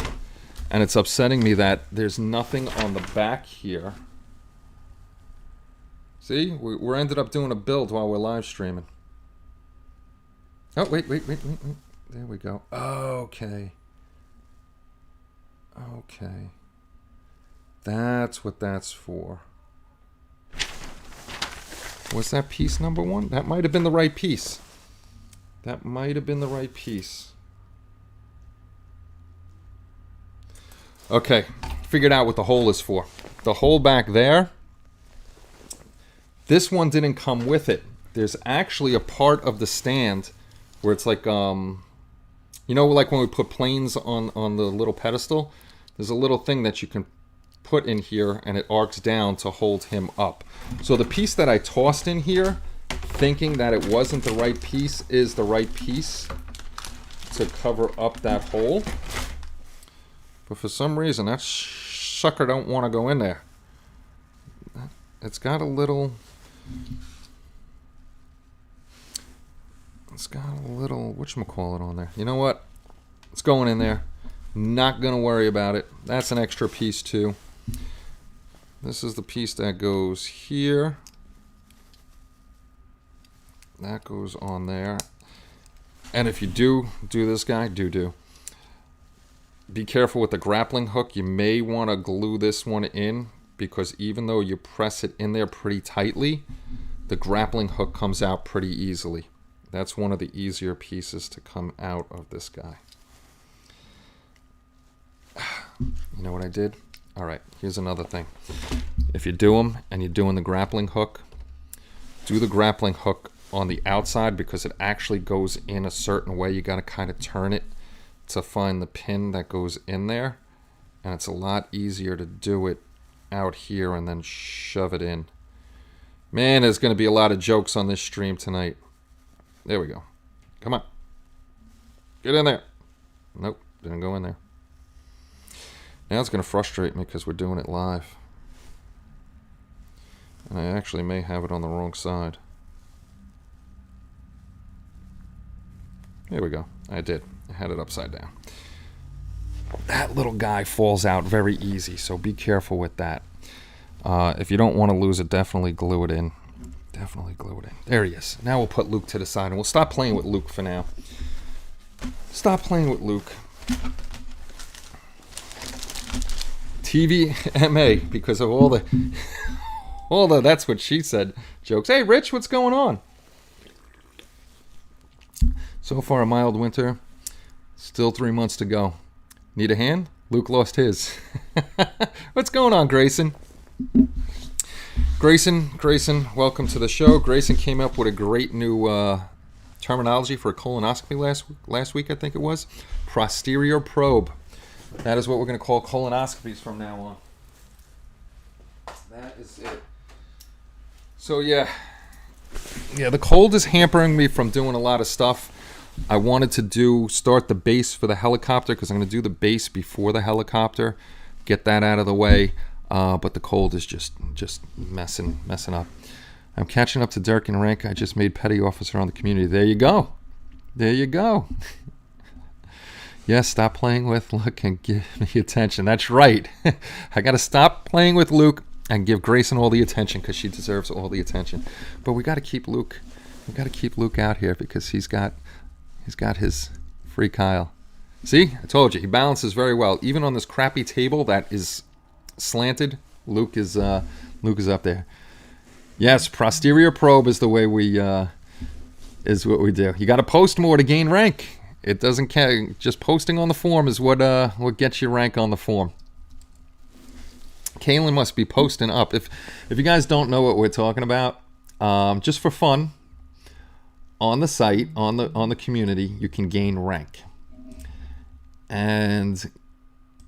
And it's upsetting me that there's nothing on the back here. See, we're ended up doing a build while we're live streaming. Oh, wait. There we go. Okay. That's what that's for. Was that piece number 1? That might have been the right piece. Okay, figured out what the hole is for. The hole back there, this one didn't come with it. There's actually a part of the stand where it's like, like when we put planes on the little pedestal, there's a little thing that you can put in here and it arcs down to hold him up. So the piece that I tossed in here, thinking that it wasn't the right piece, is the right piece to cover up that hole. But for some reason, that sucker don't want to go in there. It's got a little whatchamacallit on there. You know what? It's going in there. Not going to worry about it. That's an extra piece too. This is the piece that goes here. That goes on there. And if you do this guy, do. Be careful with the grappling hook. You may want to glue this one in, because even though you press it in there pretty tightly, the grappling hook comes out pretty easily. That's one of the easier pieces to come out of this guy. You know what I did? All right, here's another thing. If you do them and you're doing the grappling hook, do the grappling hook on the outside, because it actually goes in a certain way. You got to kind of turn it to find the pin that goes in there, and it's a lot easier to do it out here and then shove it in. Man, there's going to be a lot of jokes on this stream tonight. There we go. Come on. Get in there. Nope, didn't go in there. Now it's going to frustrate me because we're doing it live. And I actually may have it on the wrong side. There we go. I did. I had it upside down. That little guy falls out very easy, so be careful with that. If you don't want to lose it, definitely glue it in. Definitely glue it in. There he is. Now we'll put Luke to the side, and we'll stop playing with Luke for now. Stop playing with Luke. TVMA, because of all the that's what she said jokes. Hey, Rich, what's going on? So far, a mild winter. Still 3 months to go. Need a hand? Luke lost his. What's going on, Grayson? Grayson, welcome to the show. Grayson came up with a great new terminology for a colonoscopy last week, I think it was. Posterior probe. That is what we're going to call colonoscopies from now on. That is it. So yeah, Yeah, the cold is hampering me from doing a lot of stuff. I wanted to start the base for the helicopter because I'm going to do the base before the helicopter, get that out of the way. But the cold is just messing up. I'm catching up to Dirk and rank. I just made petty officer on the community. There you go. There you go. Yes, stop playing with Luke and give me attention. That's right. I got to stop playing with Luke and give Grayson all the attention because she deserves all the attention. But we got to keep Luke. We got to keep Luke out here because he's got his free Kyle. See, I told you he balances very well. Even on this crappy table that is slanted, Luke is up there. Yes, posterior probe is the way we is what we do. You got to post more to gain rank. It doesn't care. Just posting on the form is what gets you rank on the form. Kaylin must be posting up. If you guys don't know what we're talking about, just for fun, on the site, on the community, you can gain rank. And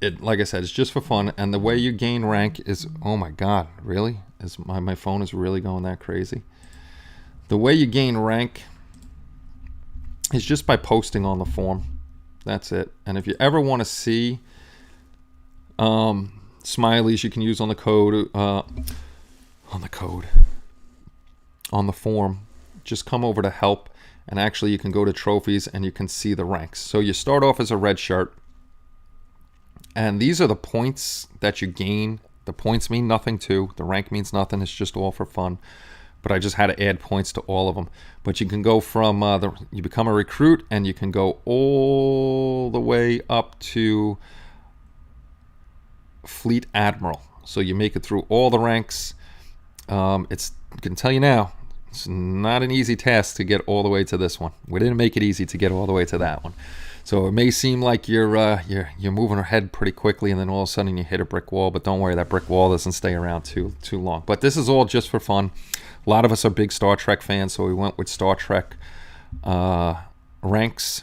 it, like I said, it's just for fun. And the way you gain rank is, oh my God, really? My phone is really going that crazy? The way you gain rank is just by posting on the form. That's it. And if you ever want to see smileys you can use on the form, just come over to help, and actually you can go to trophies and you can see the ranks. So you start off as a red shirt, and these are the points that you gain. The points mean nothing too. The rank means nothing. It's just all for fun. But I just had to add points to all of them. But you can go from you become a recruit, and you can go all the way up to Fleet Admiral. So you make it through all the ranks. I can tell you now, it's not an easy task to get all the way to this one. We didn't make it easy to get all the way to that one. So it may seem like you're moving ahead pretty quickly, and then all of a sudden you hit a brick wall. But don't worry, that brick wall doesn't stay around too long. But this is all just for fun. A lot of us are big Star Trek fans, so we went with Star Trek ranks.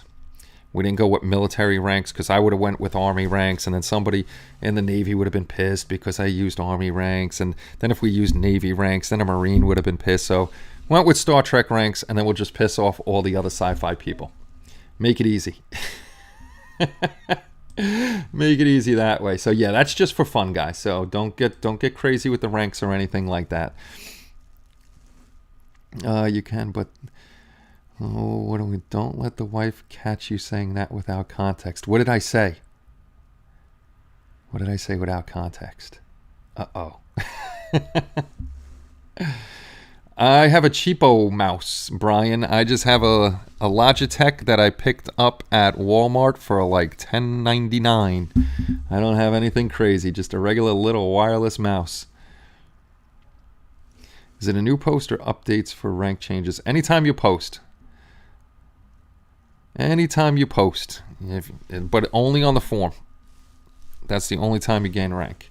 We didn't go with military ranks because I would have went with Army ranks, and then somebody in the Navy would have been pissed because I used Army ranks. And then if we used Navy ranks, then a Marine would have been pissed. So went with Star Trek ranks, and then we'll just piss off all the other sci-fi people. Make it easy. Make it easy that way. So yeah, that's just for fun, guys. So don't get crazy with the ranks or anything like that. You can, but don't let the wife catch you saying that without context. What did I say? What did I say without context? Uh-oh. I have a cheapo mouse, Brian. I just have a Logitech that I picked up at Walmart for like $10.99. I don't have anything crazy, just a regular little wireless mouse. Is it a new post or updates for rank changes? Anytime you post. Anytime you post. But only on the form. That's the only time you gain rank.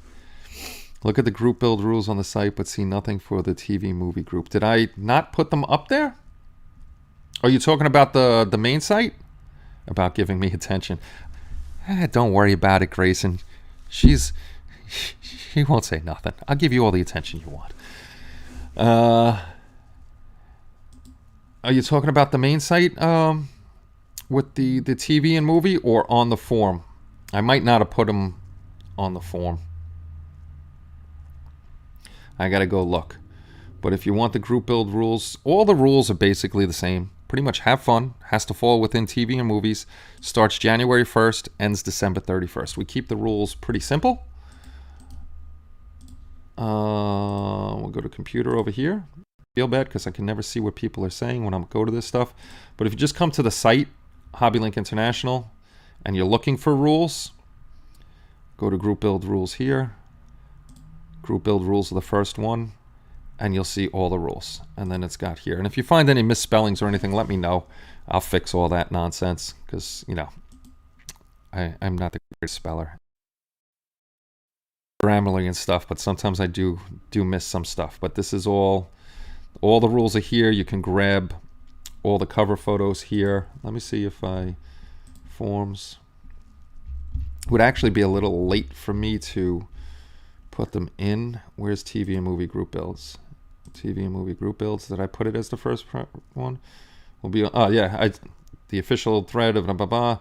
Look at the group build rules on the site, but see nothing for the TV movie group. Did I not put them up there? Are you talking about the main site? About giving me attention. Don't worry about it, Grayson. She won't say nothing. I'll give you all the attention you want. Are you talking about the main site with the TV and movie, or on the form? I might not have put them on the form. I gotta go look. But if you want the group build rules, all the rules are basically the same. Pretty much have fun. Has to fall within TV and movies. Starts January 1st, ends December 31st. We keep the rules pretty simple. We'll go to computer over here. Feel bad because I can never see what people are saying when I go to this stuff. But if you just come to the site, HobbyLink International, and you're looking for rules, go to group build rules here. Group build rules are the first one, and you'll see all the rules. And then it's got here. And if you find any misspellings or anything, let me know. I'll fix all that nonsense because, you know, I'm not the greatest speller. Grammarly and stuff, but sometimes I do miss some stuff. But this is all the rules are here. You can grab all the cover photos here. Let me see if forms would actually be a little late for me to put them in. Where's TV and movie group builds? TV and movie group builds. Did I put it as the first one? Will be. The official thread of blah blah blah.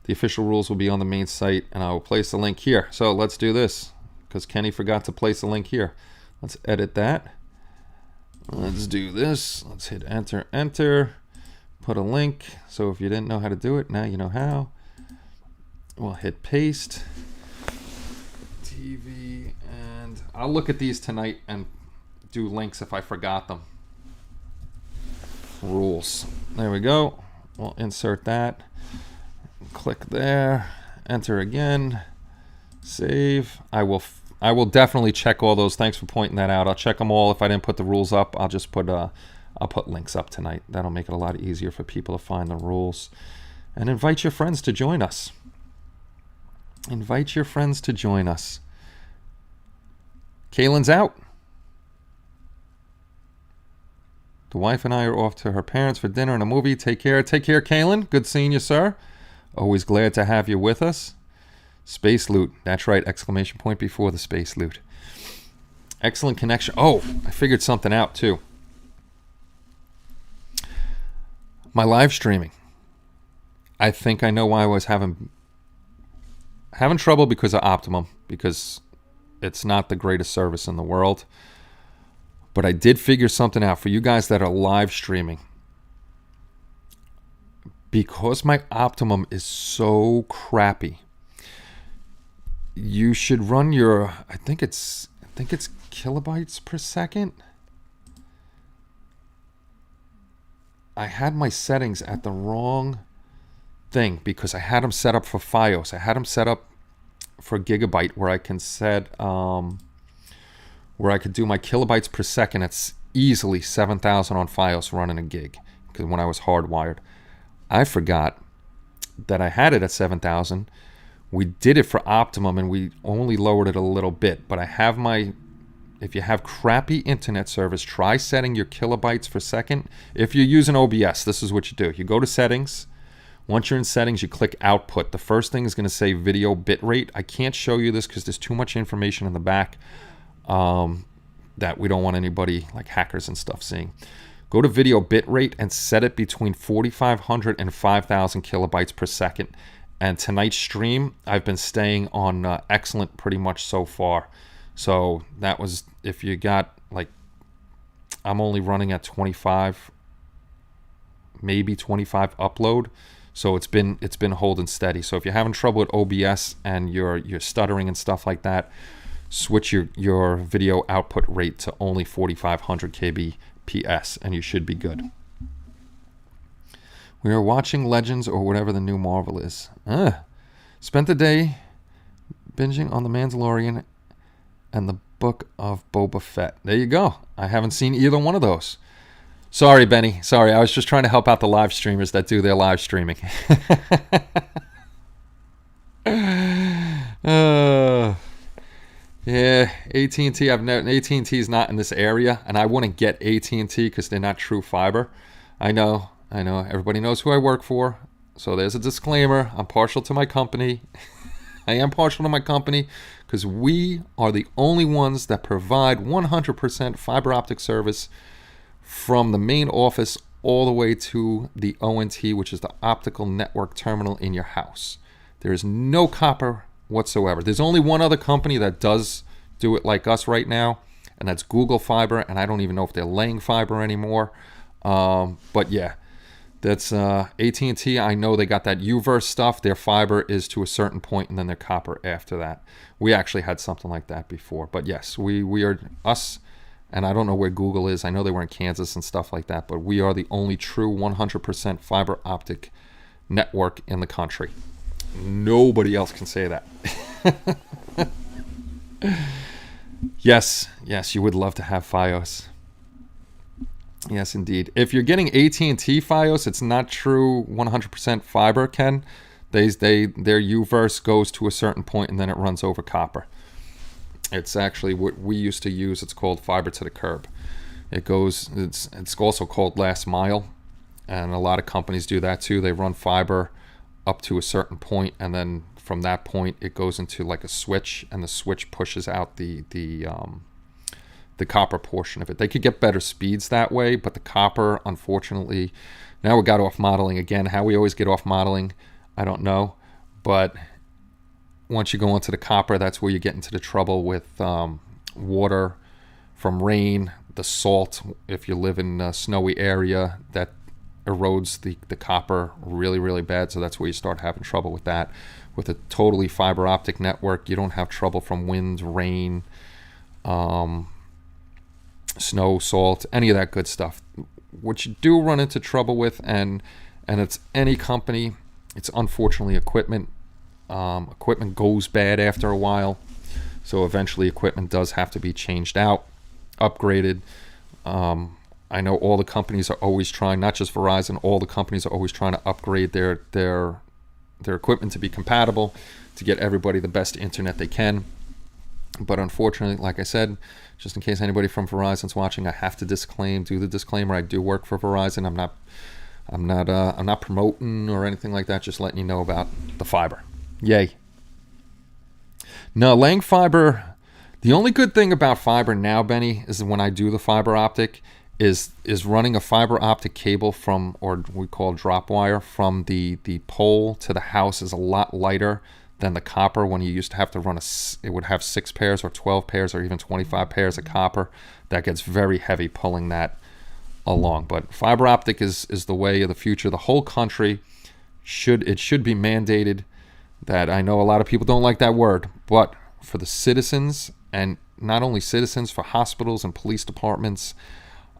The official rules will be on the main site, and I will place the link here. So let's do this, because Kenny forgot to place a link here. Let's edit that. Let's do this. Let's hit enter, enter. Put a link. So if you didn't know how to do it, now you know how. We'll hit paste. TV, and I'll look at these tonight and do links if I forgot them. Rules. There we go. We'll insert that. Click there. Enter again. Save. I will definitely check all those. Thanks for pointing that out. I'll check them all. If I didn't put the rules up, I'll just put links up tonight. That'll make it a lot easier for people to find the rules. And invite your friends to join us. Invite your friends to join us. Kaylin's out. The wife and I are off to her parents for dinner and a movie. Take care. Take care, Kaylin. Good seeing you, sir. Always glad to have you with us. Space loot. That's right. Exclamation point before the space loot. Excellent connection. Oh, I figured something out, too. My live streaming. I think I know why I was having trouble because of Optimum, because it's not the greatest service in the world. But I did figure something out for you guys that are live streaming. Because my Optimum is so crappy, you should run your, I think it's kilobytes per second. I had my settings at the wrong thing because I had them set up for Fios. I had them set up for gigabyte, where I can set where I could do my kilobytes per second. It's easily 7,000 on Fios running a gig, because when I was hardwired, I forgot that I had it at 7,000. We did it for Optimum and we only lowered it a little bit, but I have if you have crappy internet service, try setting your kilobytes per second. If you're using OBS, this is what you do. You go to settings. Once you're in settings, you click output. The first thing is going to say video bitrate. I can't show you this because there's too much information in the back that we don't want anybody, like hackers and stuff, seeing. Go to video bitrate and set it between 4,500 and 5,000 kilobytes per second. And tonight's stream, I've been staying on excellent pretty much so far. So that was, if you got, like, I'm only running at 25, maybe 25 upload. So it's been holding steady. So if you're having trouble with OBS and you're stuttering and stuff like that, switch your video output rate to only 4,500 kbps and you should be good. We are watching Legends or whatever the new Marvel is. Spent the day binging on The Mandalorian and the Book of Boba Fett. There you go. I haven't seen either one of those. Sorry, Benny. Sorry, I was just trying to help out the live streamers that do their live streaming. Yeah, AT&T. AT&T is not in this area, and I wouldn't get AT&T because they're not true fiber. I know. Everybody knows who I work for, so there's a disclaimer. I'm partial to my company. I am partial to my company because we are the only ones that provide 100% fiber optic service from the main office all the way to the ONT, which is the optical network terminal in your house. There is no copper whatsoever. There's only one other company that does do it like us right now, and that's Google Fiber, and I don't even know if they're laying fiber anymore. But yeah, that's AT&T. I know they got that UVerse stuff. Their fiber is to a certain point, and then their copper after that. We actually had something like that before. But yes, we are us, and I don't know where Google is. I know they were in Kansas and stuff like that, but we are the only true 100% fiber optic network in the country. Nobody else can say that. Yes, you would love to have Fios. Yes, indeed. If you're getting AT&T Fios, it's not true 100% fiber, Ken. Their UVerse goes to a certain point and then it runs over copper. It's actually what we used to use. It's called fiber to the curb. It's also called last mile, and a lot of companies do that too. They run fiber up to a certain point, and then from that point it goes into like a switch, and the switch pushes out the the copper portion of it. They could get better speeds that way, but the copper, unfortunately, now we got off modeling again. How we always get off modeling, I don't know. But once you go into the copper, that's where you get into the trouble with water from rain, the salt. If you live in a snowy area, that erodes the copper really, really bad. So that's where you start having trouble with that. With a totally fiber optic network, you don't have trouble from wind, rain, snow, salt, any of that good stuff. What you do run into trouble with, and it's any company, it's unfortunately equipment. Equipment goes bad after a while, so eventually equipment does have to be changed out, upgraded. I know all the companies are always trying, not just Verizon, all the companies are always trying to upgrade their equipment to be compatible, to get everybody the best internet they can. But unfortunately, like I said, just in case anybody from Verizon's watching, I have to do the disclaimer. I do work for Verizon. I'm not promoting or anything like that. Just letting you know about the fiber. Yay. No, laying fiber. The only good thing about fiber now, Benny, is when I do the fiber optic, is running a fiber optic cable from, or we call drop wire, from the pole to the house is a lot lighter than the copper. When you used to have to run it would have 6 pairs or 12 pairs or even 25 pairs of copper. That gets very heavy pulling that along. But fiber optic is the way of the future. The whole country should be mandated. That, I know a lot of people don't like that word, but for the citizens, and not only citizens, for hospitals and police departments,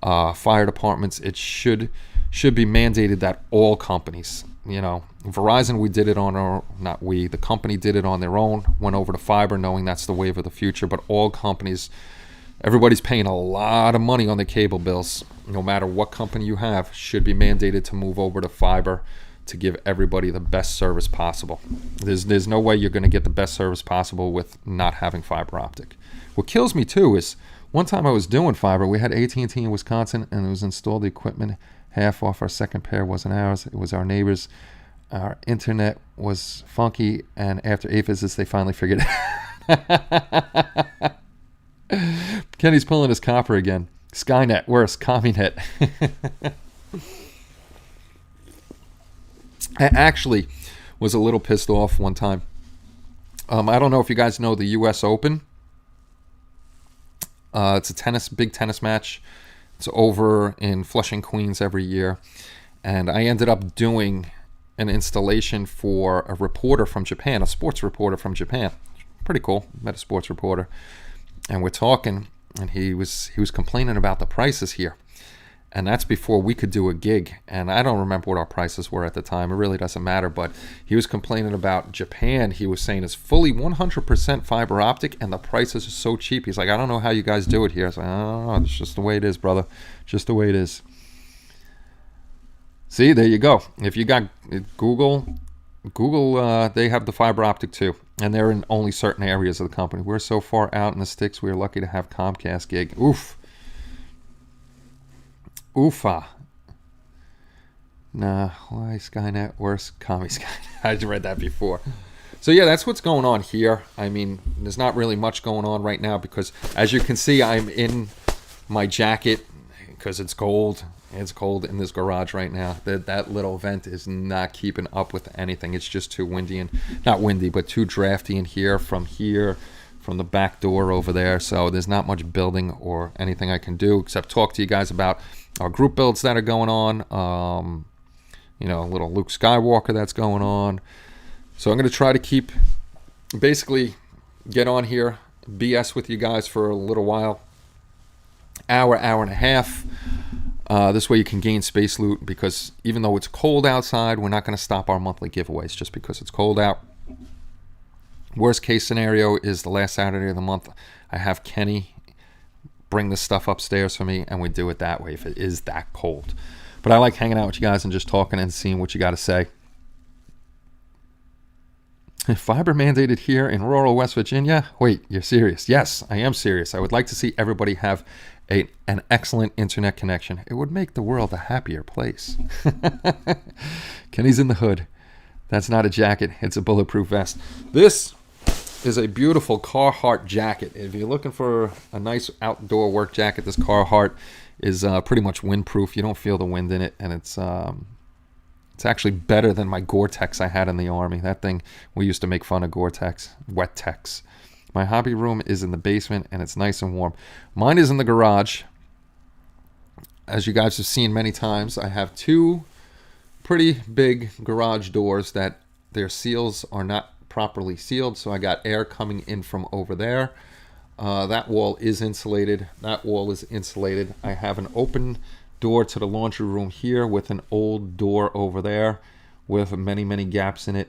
fire departments, it should be mandated that all companies, Verizon, we did it on our, not we, the company did it on their own, went over to fiber knowing that's the wave of the future, but all companies, everybody's paying a lot of money on their cable bills, no matter what company you have, should be mandated to move over to fiber to give everybody the best service possible. There's no way you're going to get the best service possible with not having fiber optic. What kills me too is, one time I was doing fiber, we had AT&T in Wisconsin, and it was installed the equipment half off. Our second pair wasn't ours, it was our neighbors. Our internet was funky, and after 8 visits, they finally figured it. Kenny's pulling his copper again. Skynet, worse, Communet. I actually was a little pissed off one time. I don't know if you guys know the U.S. Open. It's a big tennis match. It's over in Flushing, Queens every year. And I ended up doing an installation for a reporter from Japan, a sports reporter from Japan. Pretty cool. Met a sports reporter. And we're talking, and he was complaining about the prices here. And that's before we could do a gig. And I don't remember what our prices were at the time. It really doesn't matter. But he was complaining about Japan. He was saying it's fully 100% fiber optic, and the prices are so cheap. He's like, I don't know how you guys do it here. I was like, I don't know. It's just the way it is, brother. Just the way it is. See, there you go. If you got Google, they have the fiber optic too. And they're in only certain areas of the company. We're so far out in the sticks, we're lucky to have Comcast gig. Oof. Oofa. Nah, why Skynet worse? Commie Skynet. I read that before. So yeah, that's what's going on here. I mean, there's not really much going on right now because, as you can see, I'm in my jacket because it's cold. It's cold in this garage right now. That little vent is not keeping up with anything. It's just too windy, and not windy, but too drafty in here, from the back door over there. So there's not much building or anything I can do except talk to you guys about our group builds that are going on. Little Luke Skywalker that's going on. So I'm going to try to basically get on here, BS with you guys for a little while. Hour and a half. This way you can gain space loot, because even though it's cold outside, we're not going to stop our monthly giveaways just because it's cold out. Worst case scenario is the last Saturday of the month, I have Kenny bring this stuff upstairs for me, and we do it that way if it is that cold. But I like hanging out with you guys and just talking and seeing what you got to say. Fiber mandated here in rural West Virginia? Wait, you're serious? Yes, I am serious. I would like to see everybody have an excellent internet connection. It would make the world a happier place. Kenny's in the hood. That's not a jacket. It's a bulletproof vest. This is a beautiful Carhartt jacket. If you're looking for a nice outdoor work jacket, this Carhartt is pretty much windproof. You don't feel the wind in it, and it's actually better than my Gore-Tex I had in the Army. That thing, we used to make fun of Gore-Tex, Wet-Tex. My hobby room is in the basement, and it's nice and warm. Mine is in the garage. As you guys have seen many times, I have two pretty big garage doors that their seals are not properly sealed, so I got air coming in from over there. That wall is insulated. That wall is insulated. I have an open door to the laundry room here with an old door over there with many, many gaps in it,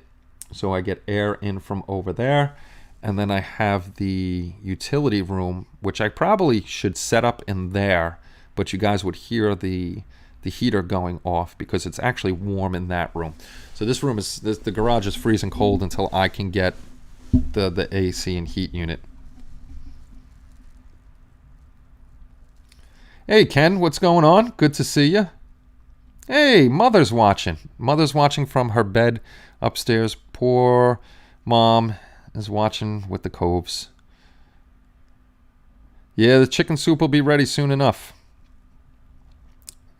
so I get air in from over there. And then I have the utility room, which I probably should set up in there, but you guys would hear the heater going off because it's actually warm in that room. So this room is, the garage is freezing cold until I can get the AC and heat unit. Hey Ken, what's going on? Good to see you. Hey, Mother's watching. Mother's watching from her bed upstairs. Poor Mom is watching with the Coves. Yeah, the chicken soup will be ready soon enough.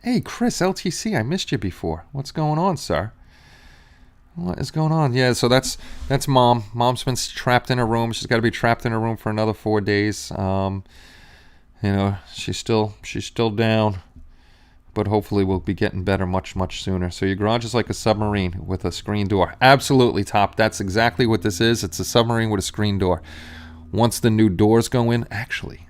Hey, Chris, LTC, I missed you before. What's going on, sir? What is going on? Yeah, so that's Mom. Mom's been trapped in her room. She's got to be trapped in her room for another 4 days. You know, she's still down, but hopefully we'll be getting better much, much sooner. So your garage is like a submarine with a screen door. Absolutely, Top. That's exactly what this is. It's a submarine with a screen door. Once the new doors go in, actually,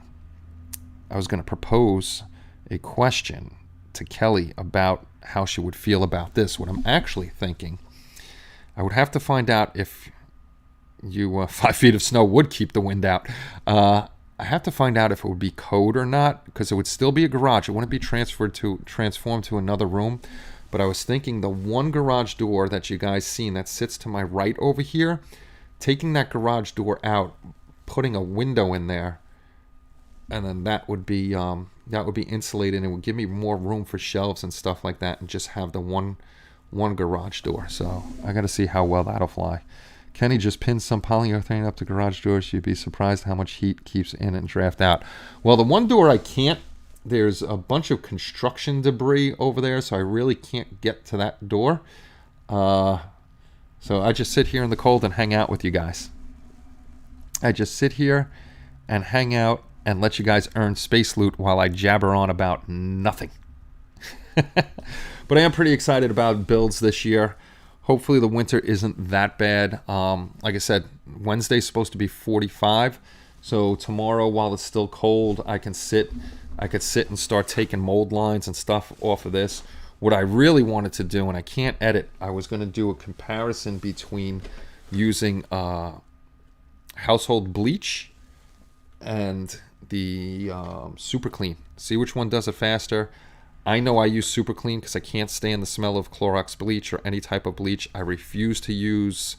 I was going to propose a question to Kelly about how she would feel about this. What I'm actually thinking, I would have to find out if you 5 feet of snow would keep the wind out. I have to find out if it would be code or not, because it would still be a garage. It wouldn't be transformed to another room. But I was thinking the one garage door that you guys seen that sits to my right over here, taking that garage door out, putting a window in there, and then that would be insulated, and it would give me more room for shelves and stuff like that, and just have the one garage door. So I got to see how well that'll fly. Kenny just pinned some polyurethane up to garage doors. You'd be surprised how much heat keeps in and draft out. Well, the one door I can't. There's a bunch of construction debris over there, so I really can't get to that door. So I just sit here in the cold and hang out with you guys. I just sit here and hang out and let you guys earn space loot while I jabber on about nothing. But I am pretty excited about builds this year. Hopefully the winter isn't that bad. Like I said, Wednesday's supposed to be 45. So tomorrow, while it's still cold, I could sit and start taking mold lines and stuff off of this. What I really wanted to do, and I can't edit, I was going to do a comparison between using household bleach and the Super Clean. See which one does it faster. I know I use Super Clean because I can't stand the smell of Clorox bleach or any type of bleach. I refuse to use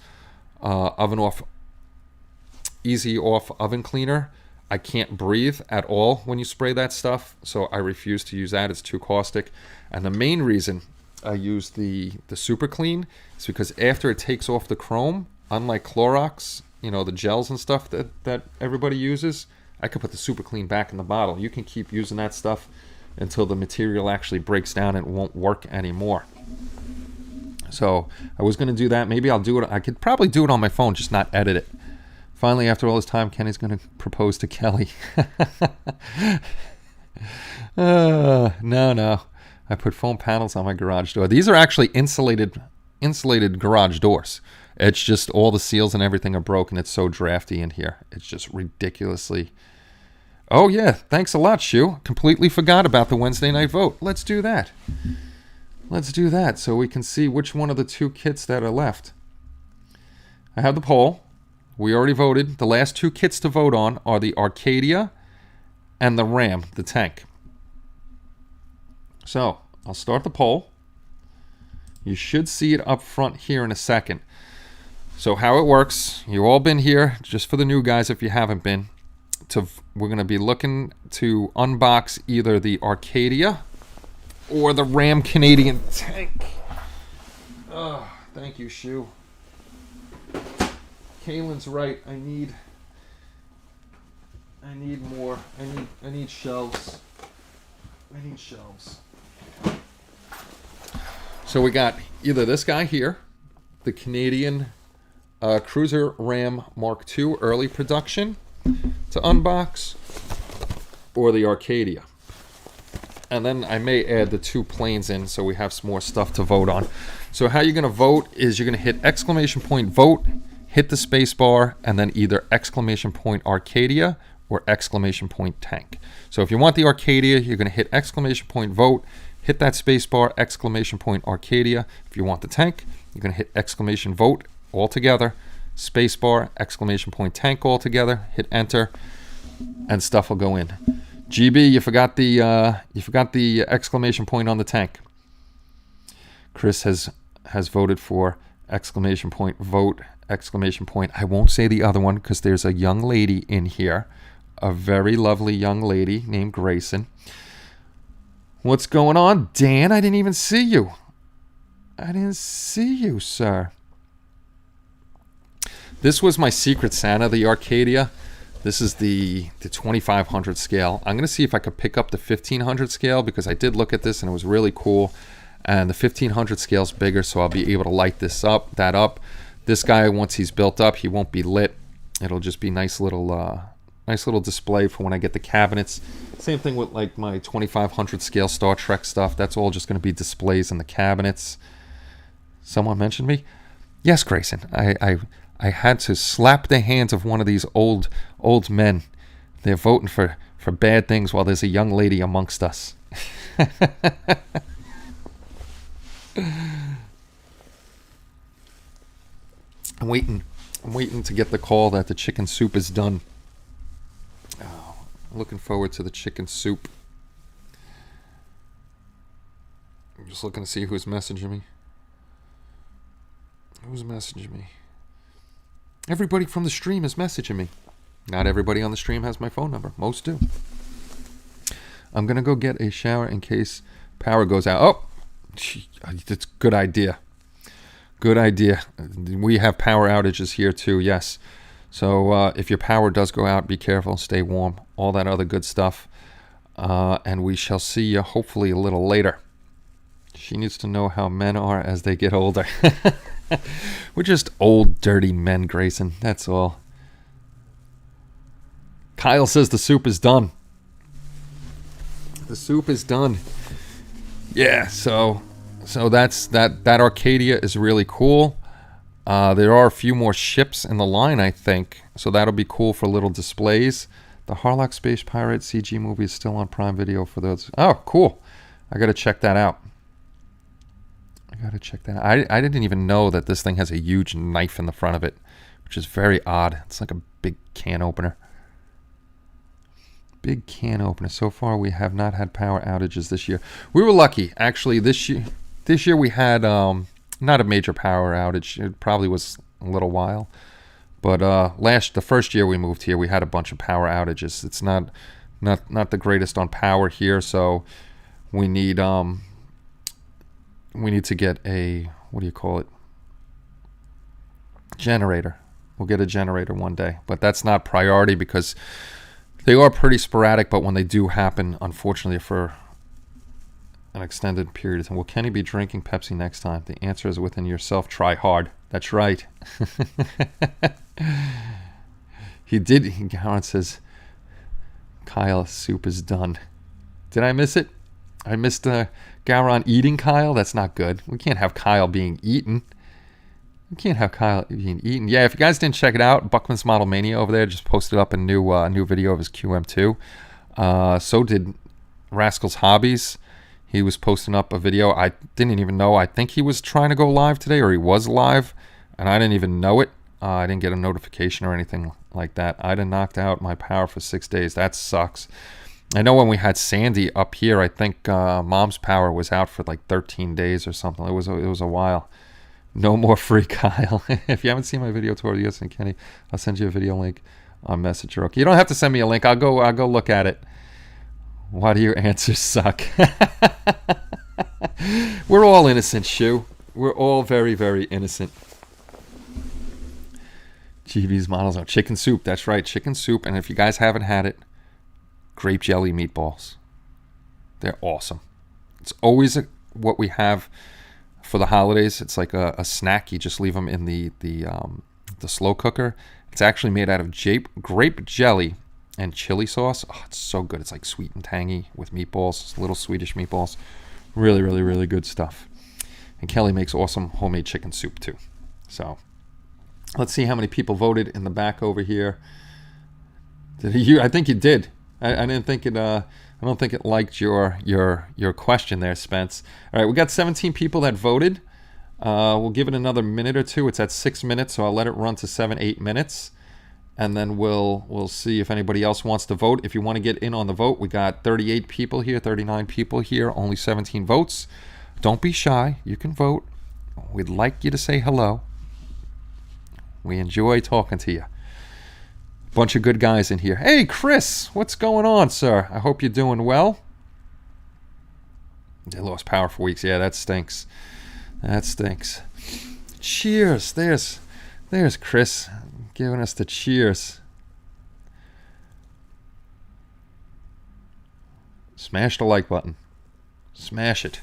Easy Off oven cleaner. I can't breathe at all when you spray that stuff, so I refuse to use that. It's too caustic. And the main reason I use the Super Clean is because after it takes off the chrome, unlike Clorox, you know, the gels and stuff that everybody uses, I could put the Super Clean back in the bottle. You can keep using that stuff until the material actually breaks down and it won't work anymore. So I was going to do that. Maybe I'll do it. I could probably do it on my phone, just not edit it. Finally, after all this time, Kenny's going to propose to Kelly. No. I put foam panels on my garage door. These are actually insulated garage doors. It's just all the seals and everything are broken. It's so drafty in here. It's just ridiculously... Oh, yeah. Thanks a lot, Shu. Completely forgot about the Wednesday night vote. Let's do that. Let's do that so we can see which one of the two kits that are left. I have the poll. We already voted. The last two kits to vote on are the Arcadia and the Ram, the tank. So, I'll start the poll. You should see it up front here in a second. So how it works, you've all been here, just for the new guys if you haven't been. We're going to be looking to unbox either the Arcadia or the Ram Canadian tank. Oh, thank you, Shu. Kaylin's right. I need more. I need shelves. I need shelves. So we got either this guy here, the Canadian Cruiser Ram Mark II early production to unbox, or the Arcadia. And then I may add the two planes in so we have some more stuff to vote on. So how you're going to vote is you're going to hit exclamation point vote, hit the space bar, and then either exclamation point Arcadia or exclamation point tank. So if you want the Arcadia, you're going to hit exclamation point vote, hit that space bar, exclamation point Arcadia. If you want the tank, you're going to hit exclamation vote all together, space bar, exclamation point tank all together, hit enter, and stuff will go in. GB, you forgot the exclamation point on the tank. Chris has voted for exclamation point vote, exclamation point. I won't say the other one because there's a young lady in here, a very lovely young lady named Grayson. What's going on, Dan? I didn't even see you. I didn't see you, sir. This was my Secret Santa, the Arcadia. This is the 2500 scale. I'm going to see if I could pick up the 1500 scale because I did look at this and it was really cool. And the 1500 scale is bigger, so I'll be able to light that up. This guy, once he's built up, he won't be lit. It'll just be nice little display for when I get the cabinets. Same thing with like my 2500 scale Star Trek stuff. That's all just going to be displays in the cabinets. Someone mentioned me? Yes, Grayson. I had to slap the hands of one of these old men. They're voting for bad things while there's a young lady amongst us. I'm waiting to get the call that the chicken soup is done. Oh, looking forward to the chicken soup. I'm just looking to see who's messaging me. Who's messaging me? Everybody from the stream is messaging me. Not everybody on the stream has my phone number. Most do. I'm going to go get a shower in case power goes out. Oh, that's a good idea. Good idea. We have power outages here too, yes. So if your power does go out, be careful, stay warm, all that other good stuff. And we shall see you hopefully a little later. She needs to know how men are as they get older. We're just old, dirty men, Grayson. That's all. Kyle says the soup is done. The soup is done. Yeah, so that's that Arcadia is really cool. There are a few more ships in the line, I think. So that'll be cool for little displays. The Harlock Space Pirate CG movie is still on Prime Video for those. Oh, cool. I got to check that out. I didn't even know that this thing has a huge knife in the front of it, which is very odd. It's like a big can opener. Big can opener. So far, we have not had power outages this year. We were lucky, actually. This year we had not a major power outage. It probably was a little while, but the first year we moved here, we had a bunch of power outages. It's not the greatest on power here, so we need to get a, what do you call it? Generator. We'll get a generator one day, but that's not priority because they are pretty sporadic, but when they do happen, unfortunately, for an extended period of time. Will Kenny be drinking Pepsi next time? The answer is within yourself. Try hard. That's right. He did. Garon says, Kyle, soup is done. Did I miss it? I missed Garon eating Kyle? That's not good. We can't have Kyle being eaten. We can't have Kyle being eaten. Yeah, if you guys didn't check it out, Buckman's Model Mania over there just posted up a new video of his QM2. So did Rascal's Hobbies. He was posting up a video. I didn't even know. I think he was trying to go live today, or he was live, and I didn't even know it. I didn't get a notification or anything like that. I'd have knocked out my power for 6 days. That sucks. I know when we had Sandy up here, I think Mom's power was out for like 13 days or something. It was a while. No more free Kyle. If you haven't seen my video tour of US and Kenny, I'll send you a video link on Messenger. Okay, you don't have to send me a link. I'll go look at it. Why do your answers suck? We're all innocent, Shu. We're all very, very innocent. GV's models are chicken soup. That's right, chicken soup. And if you guys haven't had it, grape jelly meatballs. They're awesome. It's always what we have for the holidays. It's like a snack. You just leave them in the slow cooker. It's actually made out of grape jelly and chili sauce. Oh, it's so good. It's like sweet and tangy with meatballs, little Swedish meatballs. Really, really, really good stuff. And Kelly makes awesome homemade chicken soup too. So let's see how many people voted in the back over here. I think you did. I didn't think it. I don't think it liked your question there, Spence. All right, we got 17 people that voted. We'll give it another minute or two. It's at 6 minutes, so I'll let it run to 7-8 minutes, and then we'll see if anybody else wants to vote. If you want to get in on the vote, we got 38 people here, 39 people here, only 17 votes. Don't be shy. You can vote. We'd like you to say hello. We enjoy talking to you. Bunch of good guys in here. Hey, Chris, what's going on, sir? I hope you're doing well. They lost power for weeks. Yeah, that stinks. That stinks. Cheers. There's Chris giving us the cheers. Smash the like button. Smash it.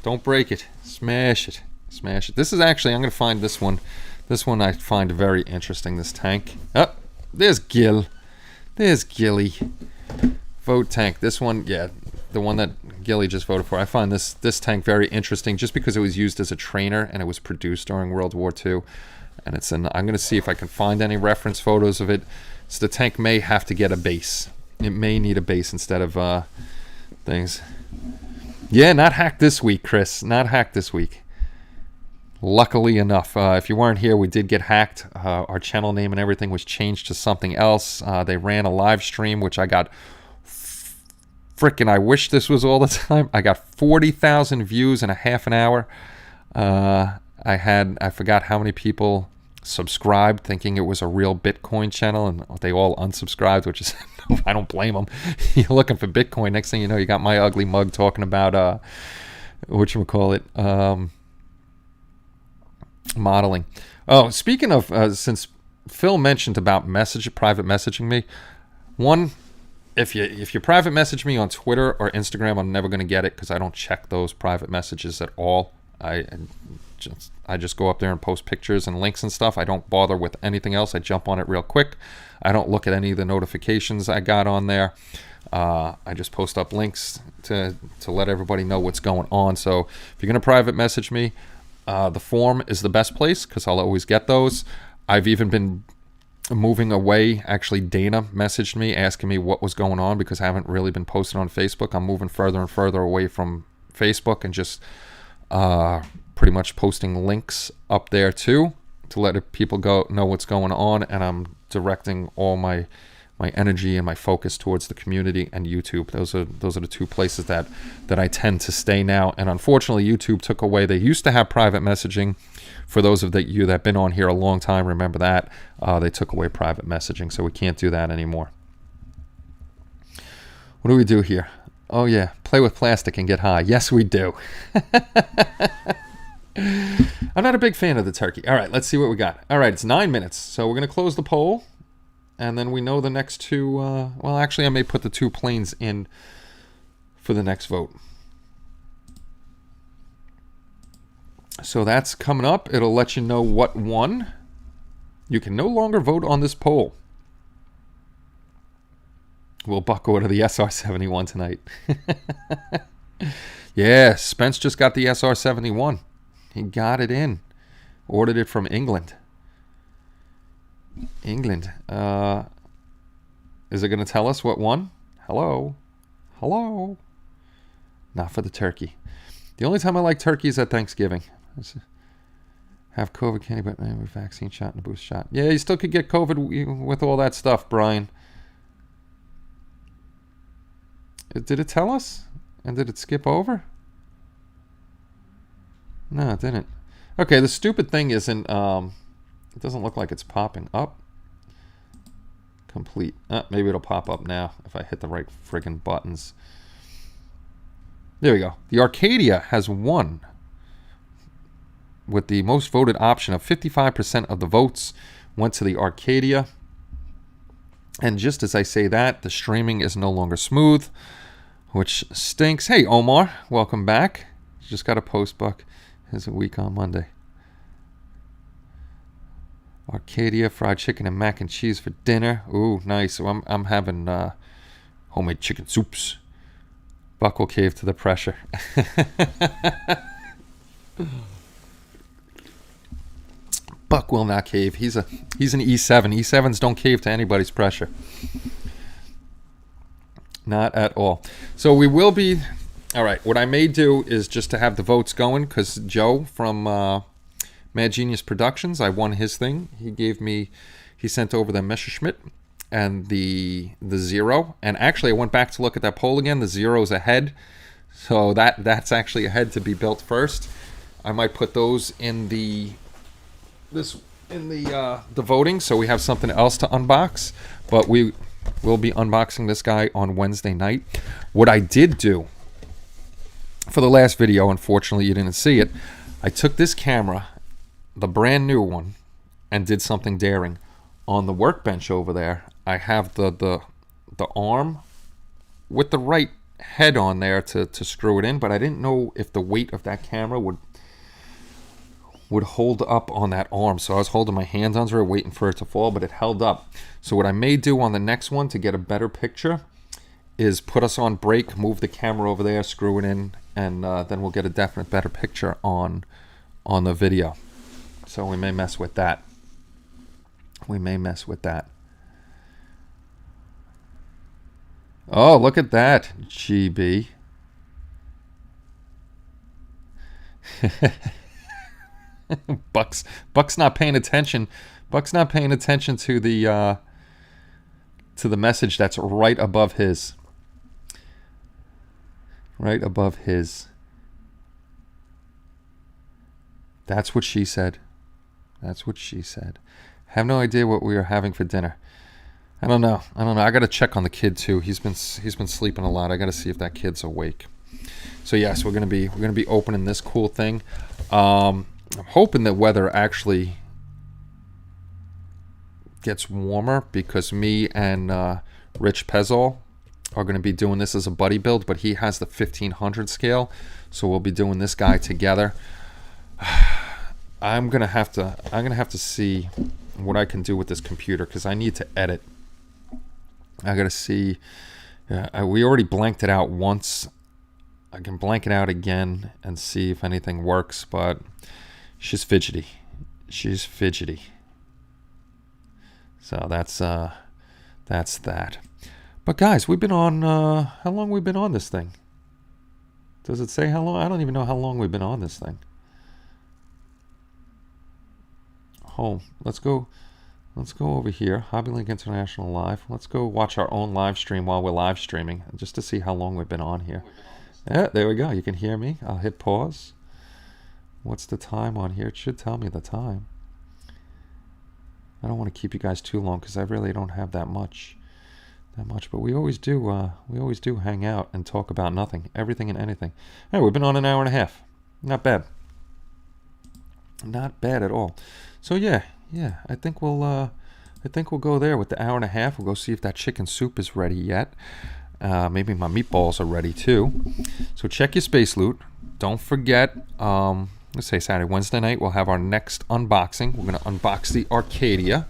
Don't break it. Smash it. Smash it. This is actually, I'm going to find this one. This one I find very interesting, this tank. Oh, there's Gil. There's Gilly. Vote tank. This one, yeah, the one that Gilly just voted for. I find this tank very interesting just because it was used as a trainer and it was produced during World War II. And it's I'm going to see if I can find any reference photos of it. So the tank may have to get a base. It may need a base instead of things. Yeah, not hacked this week, Chris. Not hacked this week. Luckily enough, if you weren't here, we did get hacked. Our channel name and everything was changed to something else. They ran a live stream, which I got frickin', I wish this was all the time. I got 40,000 views in a half an hour. I forgot how many people subscribed thinking it was a real Bitcoin channel, and they all unsubscribed, which is, I don't blame them. You're looking for Bitcoin. Next thing you know, you got my ugly mug talking about, whatchamacallit, modeling. Oh, speaking of, since Phil mentioned about private messaging me, if you private message me on Twitter or Instagram, I'm never going to get it because I don't check those private messages at all. I just go up there and post pictures and links and stuff. I don't bother with anything else. I jump on it real quick. I don't look at any of the notifications I got on there. I just post up links to let everybody know what's going on. So if you're going to private message me, the forum is the best place because I'll always get those. I've even been moving away. Actually, Dana messaged me asking me what was going on because I haven't really been posting on Facebook. I'm moving further and further away from Facebook and just pretty much posting links up there too to let people know what's going on. And I'm directing all my energy and my focus towards the community and YouTube. Those are the two places that I tend to stay now. And unfortunately, YouTube took away. They used to have private messaging. For those of you that have been on here a long time, remember that they took away private messaging, so we can't do that anymore. What do we do here? Oh yeah, play with plastic and get high. Yes, we do. I'm not a big fan of the turkey. All right, let's see what we got. All right, it's 9 minutes, so we're going to close the poll. And then we know the next two, well, actually, I may put the two planes in for the next vote. So that's coming up. It'll let you know what won. You can no longer vote on this poll. We'll buck order the SR-71 tonight. Yeah, Spence just got the SR-71. He got it in. Ordered it from England. England. Is it going to tell us what won? Hello? Hello? Not for the turkey. The only time I like turkey is at Thanksgiving. Have COVID candy, but vaccine shot and a boost shot. Yeah, you still could get COVID with all that stuff, Brian. Did it tell us? And did it skip over? No, it didn't. Okay, the stupid thing isn't... it doesn't look like it's popping up. Complete. Maybe it'll pop up now if I hit the right friggin' buttons. There we go. The Arcadia has won with the most voted option of 55% of the votes, went to the Arcadia. And just as I say that, the streaming is no longer smooth, which stinks. Hey, Omar, welcome back. Just got a post, Buck. It's a week on Monday. Arcadia, fried chicken and mac and cheese for dinner. Ooh, nice. So I'm having homemade chicken soups. Buck will cave to the pressure. Buck will not cave. He's an E7. E7s don't cave to anybody's pressure. Not at all. So we will be... All right, what I may do is just to have the votes going, because Joe from Mad Genius Productions, I won his thing. He sent over the Messerschmitt and the Zero. And actually, I went back to look at that poll again. The Zero's ahead. So that's actually ahead to be built first. I might put those in the voting, so we have something else to unbox. But we will be unboxing this guy on Wednesday night. What I did do for the last video, unfortunately you didn't see it, I took this camera, the brand new one, and did something daring. On the workbench over there, I have the arm with the right head on there to screw it in, but I didn't know if the weight of that camera would hold up on that arm. So I was holding my hands under it, waiting for it to fall, but it held up. So what I may do on the next one to get a better picture is put us on break, move the camera over there, screw it in, and then we'll get a definite better picture on the video. So we may mess with that. We may mess with that. Oh, look at that, GB. Buck's not paying attention. Buck's not paying attention to the message that's right above his. Right above his. That's what she said. That's what she said. Have no idea what we are having for dinner. I don't know. I got to check on the kid too. He's been sleeping a lot. I got to see if that kid's awake. So yes, we're gonna be opening this cool thing. I'm hoping the weather actually gets warmer, because me and Rich Pezol are going to be doing this as a buddy build, but he has the 1500 scale, so we'll be doing this guy together. I'm gonna have to see what I can do with this computer, because I need to edit. I gotta see. We already blanked it out once. I can blank it out again and see if anything works, but she's fidgety. She's fidgety. So that's that. But guys, we've been on, how long we've been on this thing? Does it say how long? I don't even know how long we've been on this thing. Home. Let's go over here. HobbyLink International Live. Let's go watch our own live stream while we're live streaming, just to see how long we've been on here. Yeah, there we go. You can hear me. I'll hit pause. What's the time on here? It should tell me the time. I don't want to keep you guys too long, because I really don't have that much. But we always do. We always do hang out and talk about nothing, everything and anything. Hey, we've been on an hour and a half. Not bad. Not bad at all. So yeah. I think we'll go there with the hour and a half. We'll go see if that chicken soup is ready yet. Maybe my meatballs are ready too. So check your space loot. Don't forget. Let's say Saturday, Wednesday night, we'll have our next unboxing. We're gonna unbox the Arcadia.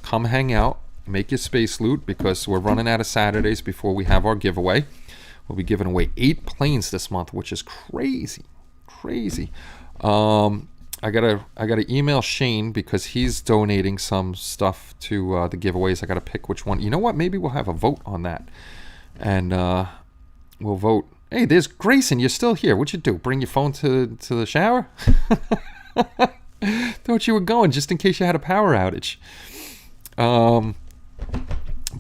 Come hang out. Make your space loot, because we're running out of Saturdays before we have our giveaway. We'll be giving away 8 planes this month, which is crazy. I gotta email Shane, because he's donating some stuff to the giveaways. I gotta pick which one. You know what? Maybe we'll have a vote on that, and we'll vote. Hey, there's Grayson. You're still here. What'd you do? Bring your phone to the shower? Thought you were going, just in case you had a power outage.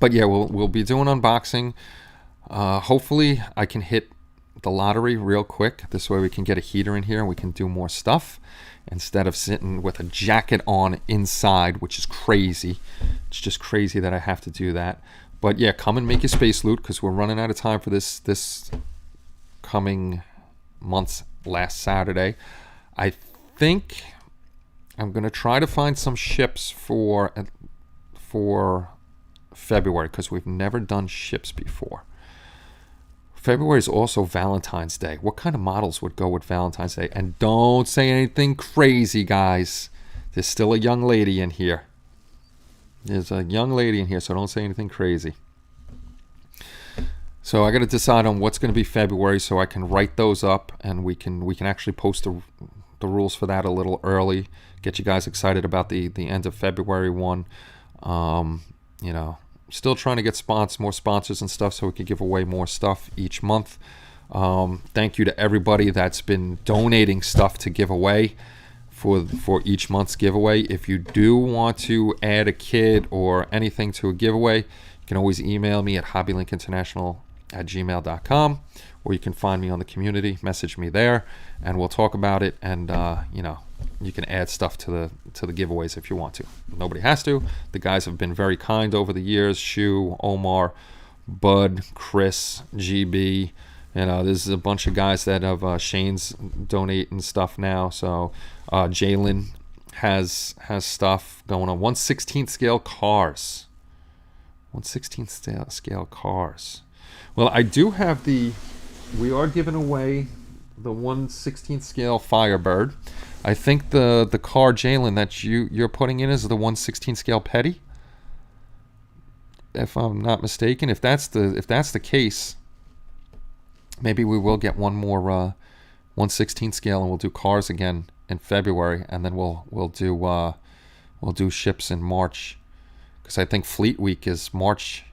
But yeah, we'll be doing unboxing. Hopefully I can hit the lottery real quick. This way we can get a heater in here and we can do more stuff instead of sitting with a jacket on inside, which is crazy. It's just crazy that I have to do that. But yeah, come and make your space loot, because we're running out of time for this coming month's last Saturday. I think I'm going to try to find some ships for February, because we've never done ships before. February is also Valentine's Day. What kind of models would go with Valentine's Day? And don't say anything crazy, guys. There's still a young lady in here. There's a young lady in here, so don't say anything crazy. So I got to decide on what's going to be February, so I can write those up, and we can actually post the rules for that a little early. Get you guys excited about the end of February one. You know, still trying to get more sponsors and stuff, so we can give away more stuff each month. Thank you to everybody that's been donating stuff to give away for each month's giveaway. If you do want to add a kid or anything to a giveaway, you can always email me at hobbylinkinternational@gmail.com, or you can find me on the community, message me there, and we'll talk about it. And you know, you can add stuff to the giveaways if you want to. Nobody has to. The guys have been very kind over the years. Shu, Omar, Bud, Chris, GB. You know, there's a bunch of guys that have Shane's donating stuff now. So Jalen has stuff going on. 1/16 scale cars. 1/16 scale cars. Well, I do have we are giving away the 1/16 scale Firebird. I think the car, Jalen, that you're putting in is the 1/16 scale Petty, if I'm not mistaken. If that's the case, maybe we will get one more 1/16 scale, and we'll do cars again in February, and then we'll do ships in March, because I think Fleet Week is March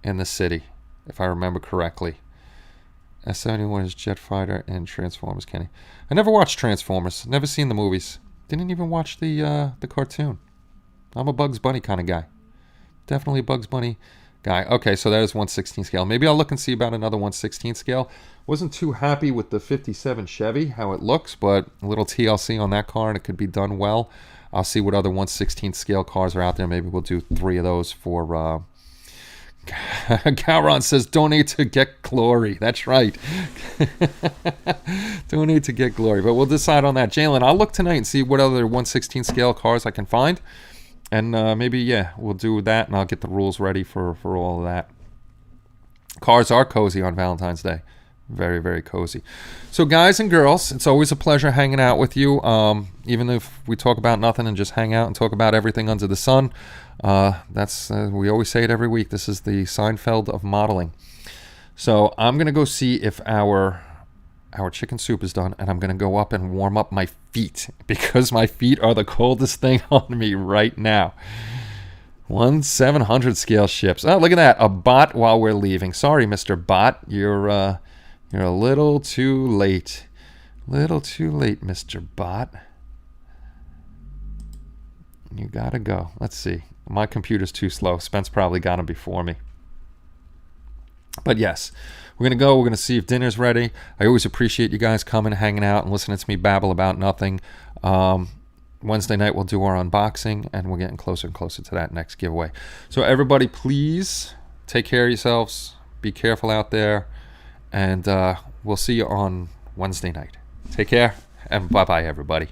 in the city, if I remember correctly. S71 is Jet Fighter and Transformers, Kenny. I never watched Transformers. Never seen the movies. Didn't even watch the cartoon. I'm a Bugs Bunny kind of guy. Definitely a Bugs Bunny guy. Okay, so that is 1/16 scale. Maybe I'll look and see about another 1/16 scale. Wasn't too happy with the 57 Chevy, how it looks, but a little TLC on that car, and it could be done well. I'll see what other 1/16 scale cars are out there. Maybe we'll do 3 of those for... Gowron says, donate to Get Glory. That's right. Donate to Get Glory. But we'll decide on that. Jalen, I'll look tonight and see what other 1/16 scale cars I can find. And maybe, yeah, we'll do that, and I'll get the rules ready for all of that. Cars are cozy on Valentine's Day. Very, very cozy. So, guys and girls, it's always a pleasure hanging out with you. Even if we talk about nothing and just hang out and talk about everything under the sun. We always say it every week. This is the Seinfeld of modeling. So I'm going to go see if our chicken soup is done, and I'm going to go up and warm up my feet, because my feet are the coldest thing on me right now. 1/700 scale ships. Oh, look at that. A bot while we're leaving. Sorry, Mr. Bot. You're a little too late. Little too late, Mr. Bot. You gotta go. Let's see. My computer's too slow. Spence probably got him before me. But yes, we're going to go. We're going to see if dinner's ready. I always appreciate you guys coming, hanging out, and listening to me babble about nothing. Wednesday night we'll do our unboxing, and we're getting closer and closer to that next giveaway. So everybody, please take care of yourselves. Be careful out there. And we'll see you on Wednesday night. Take care, and bye-bye, everybody.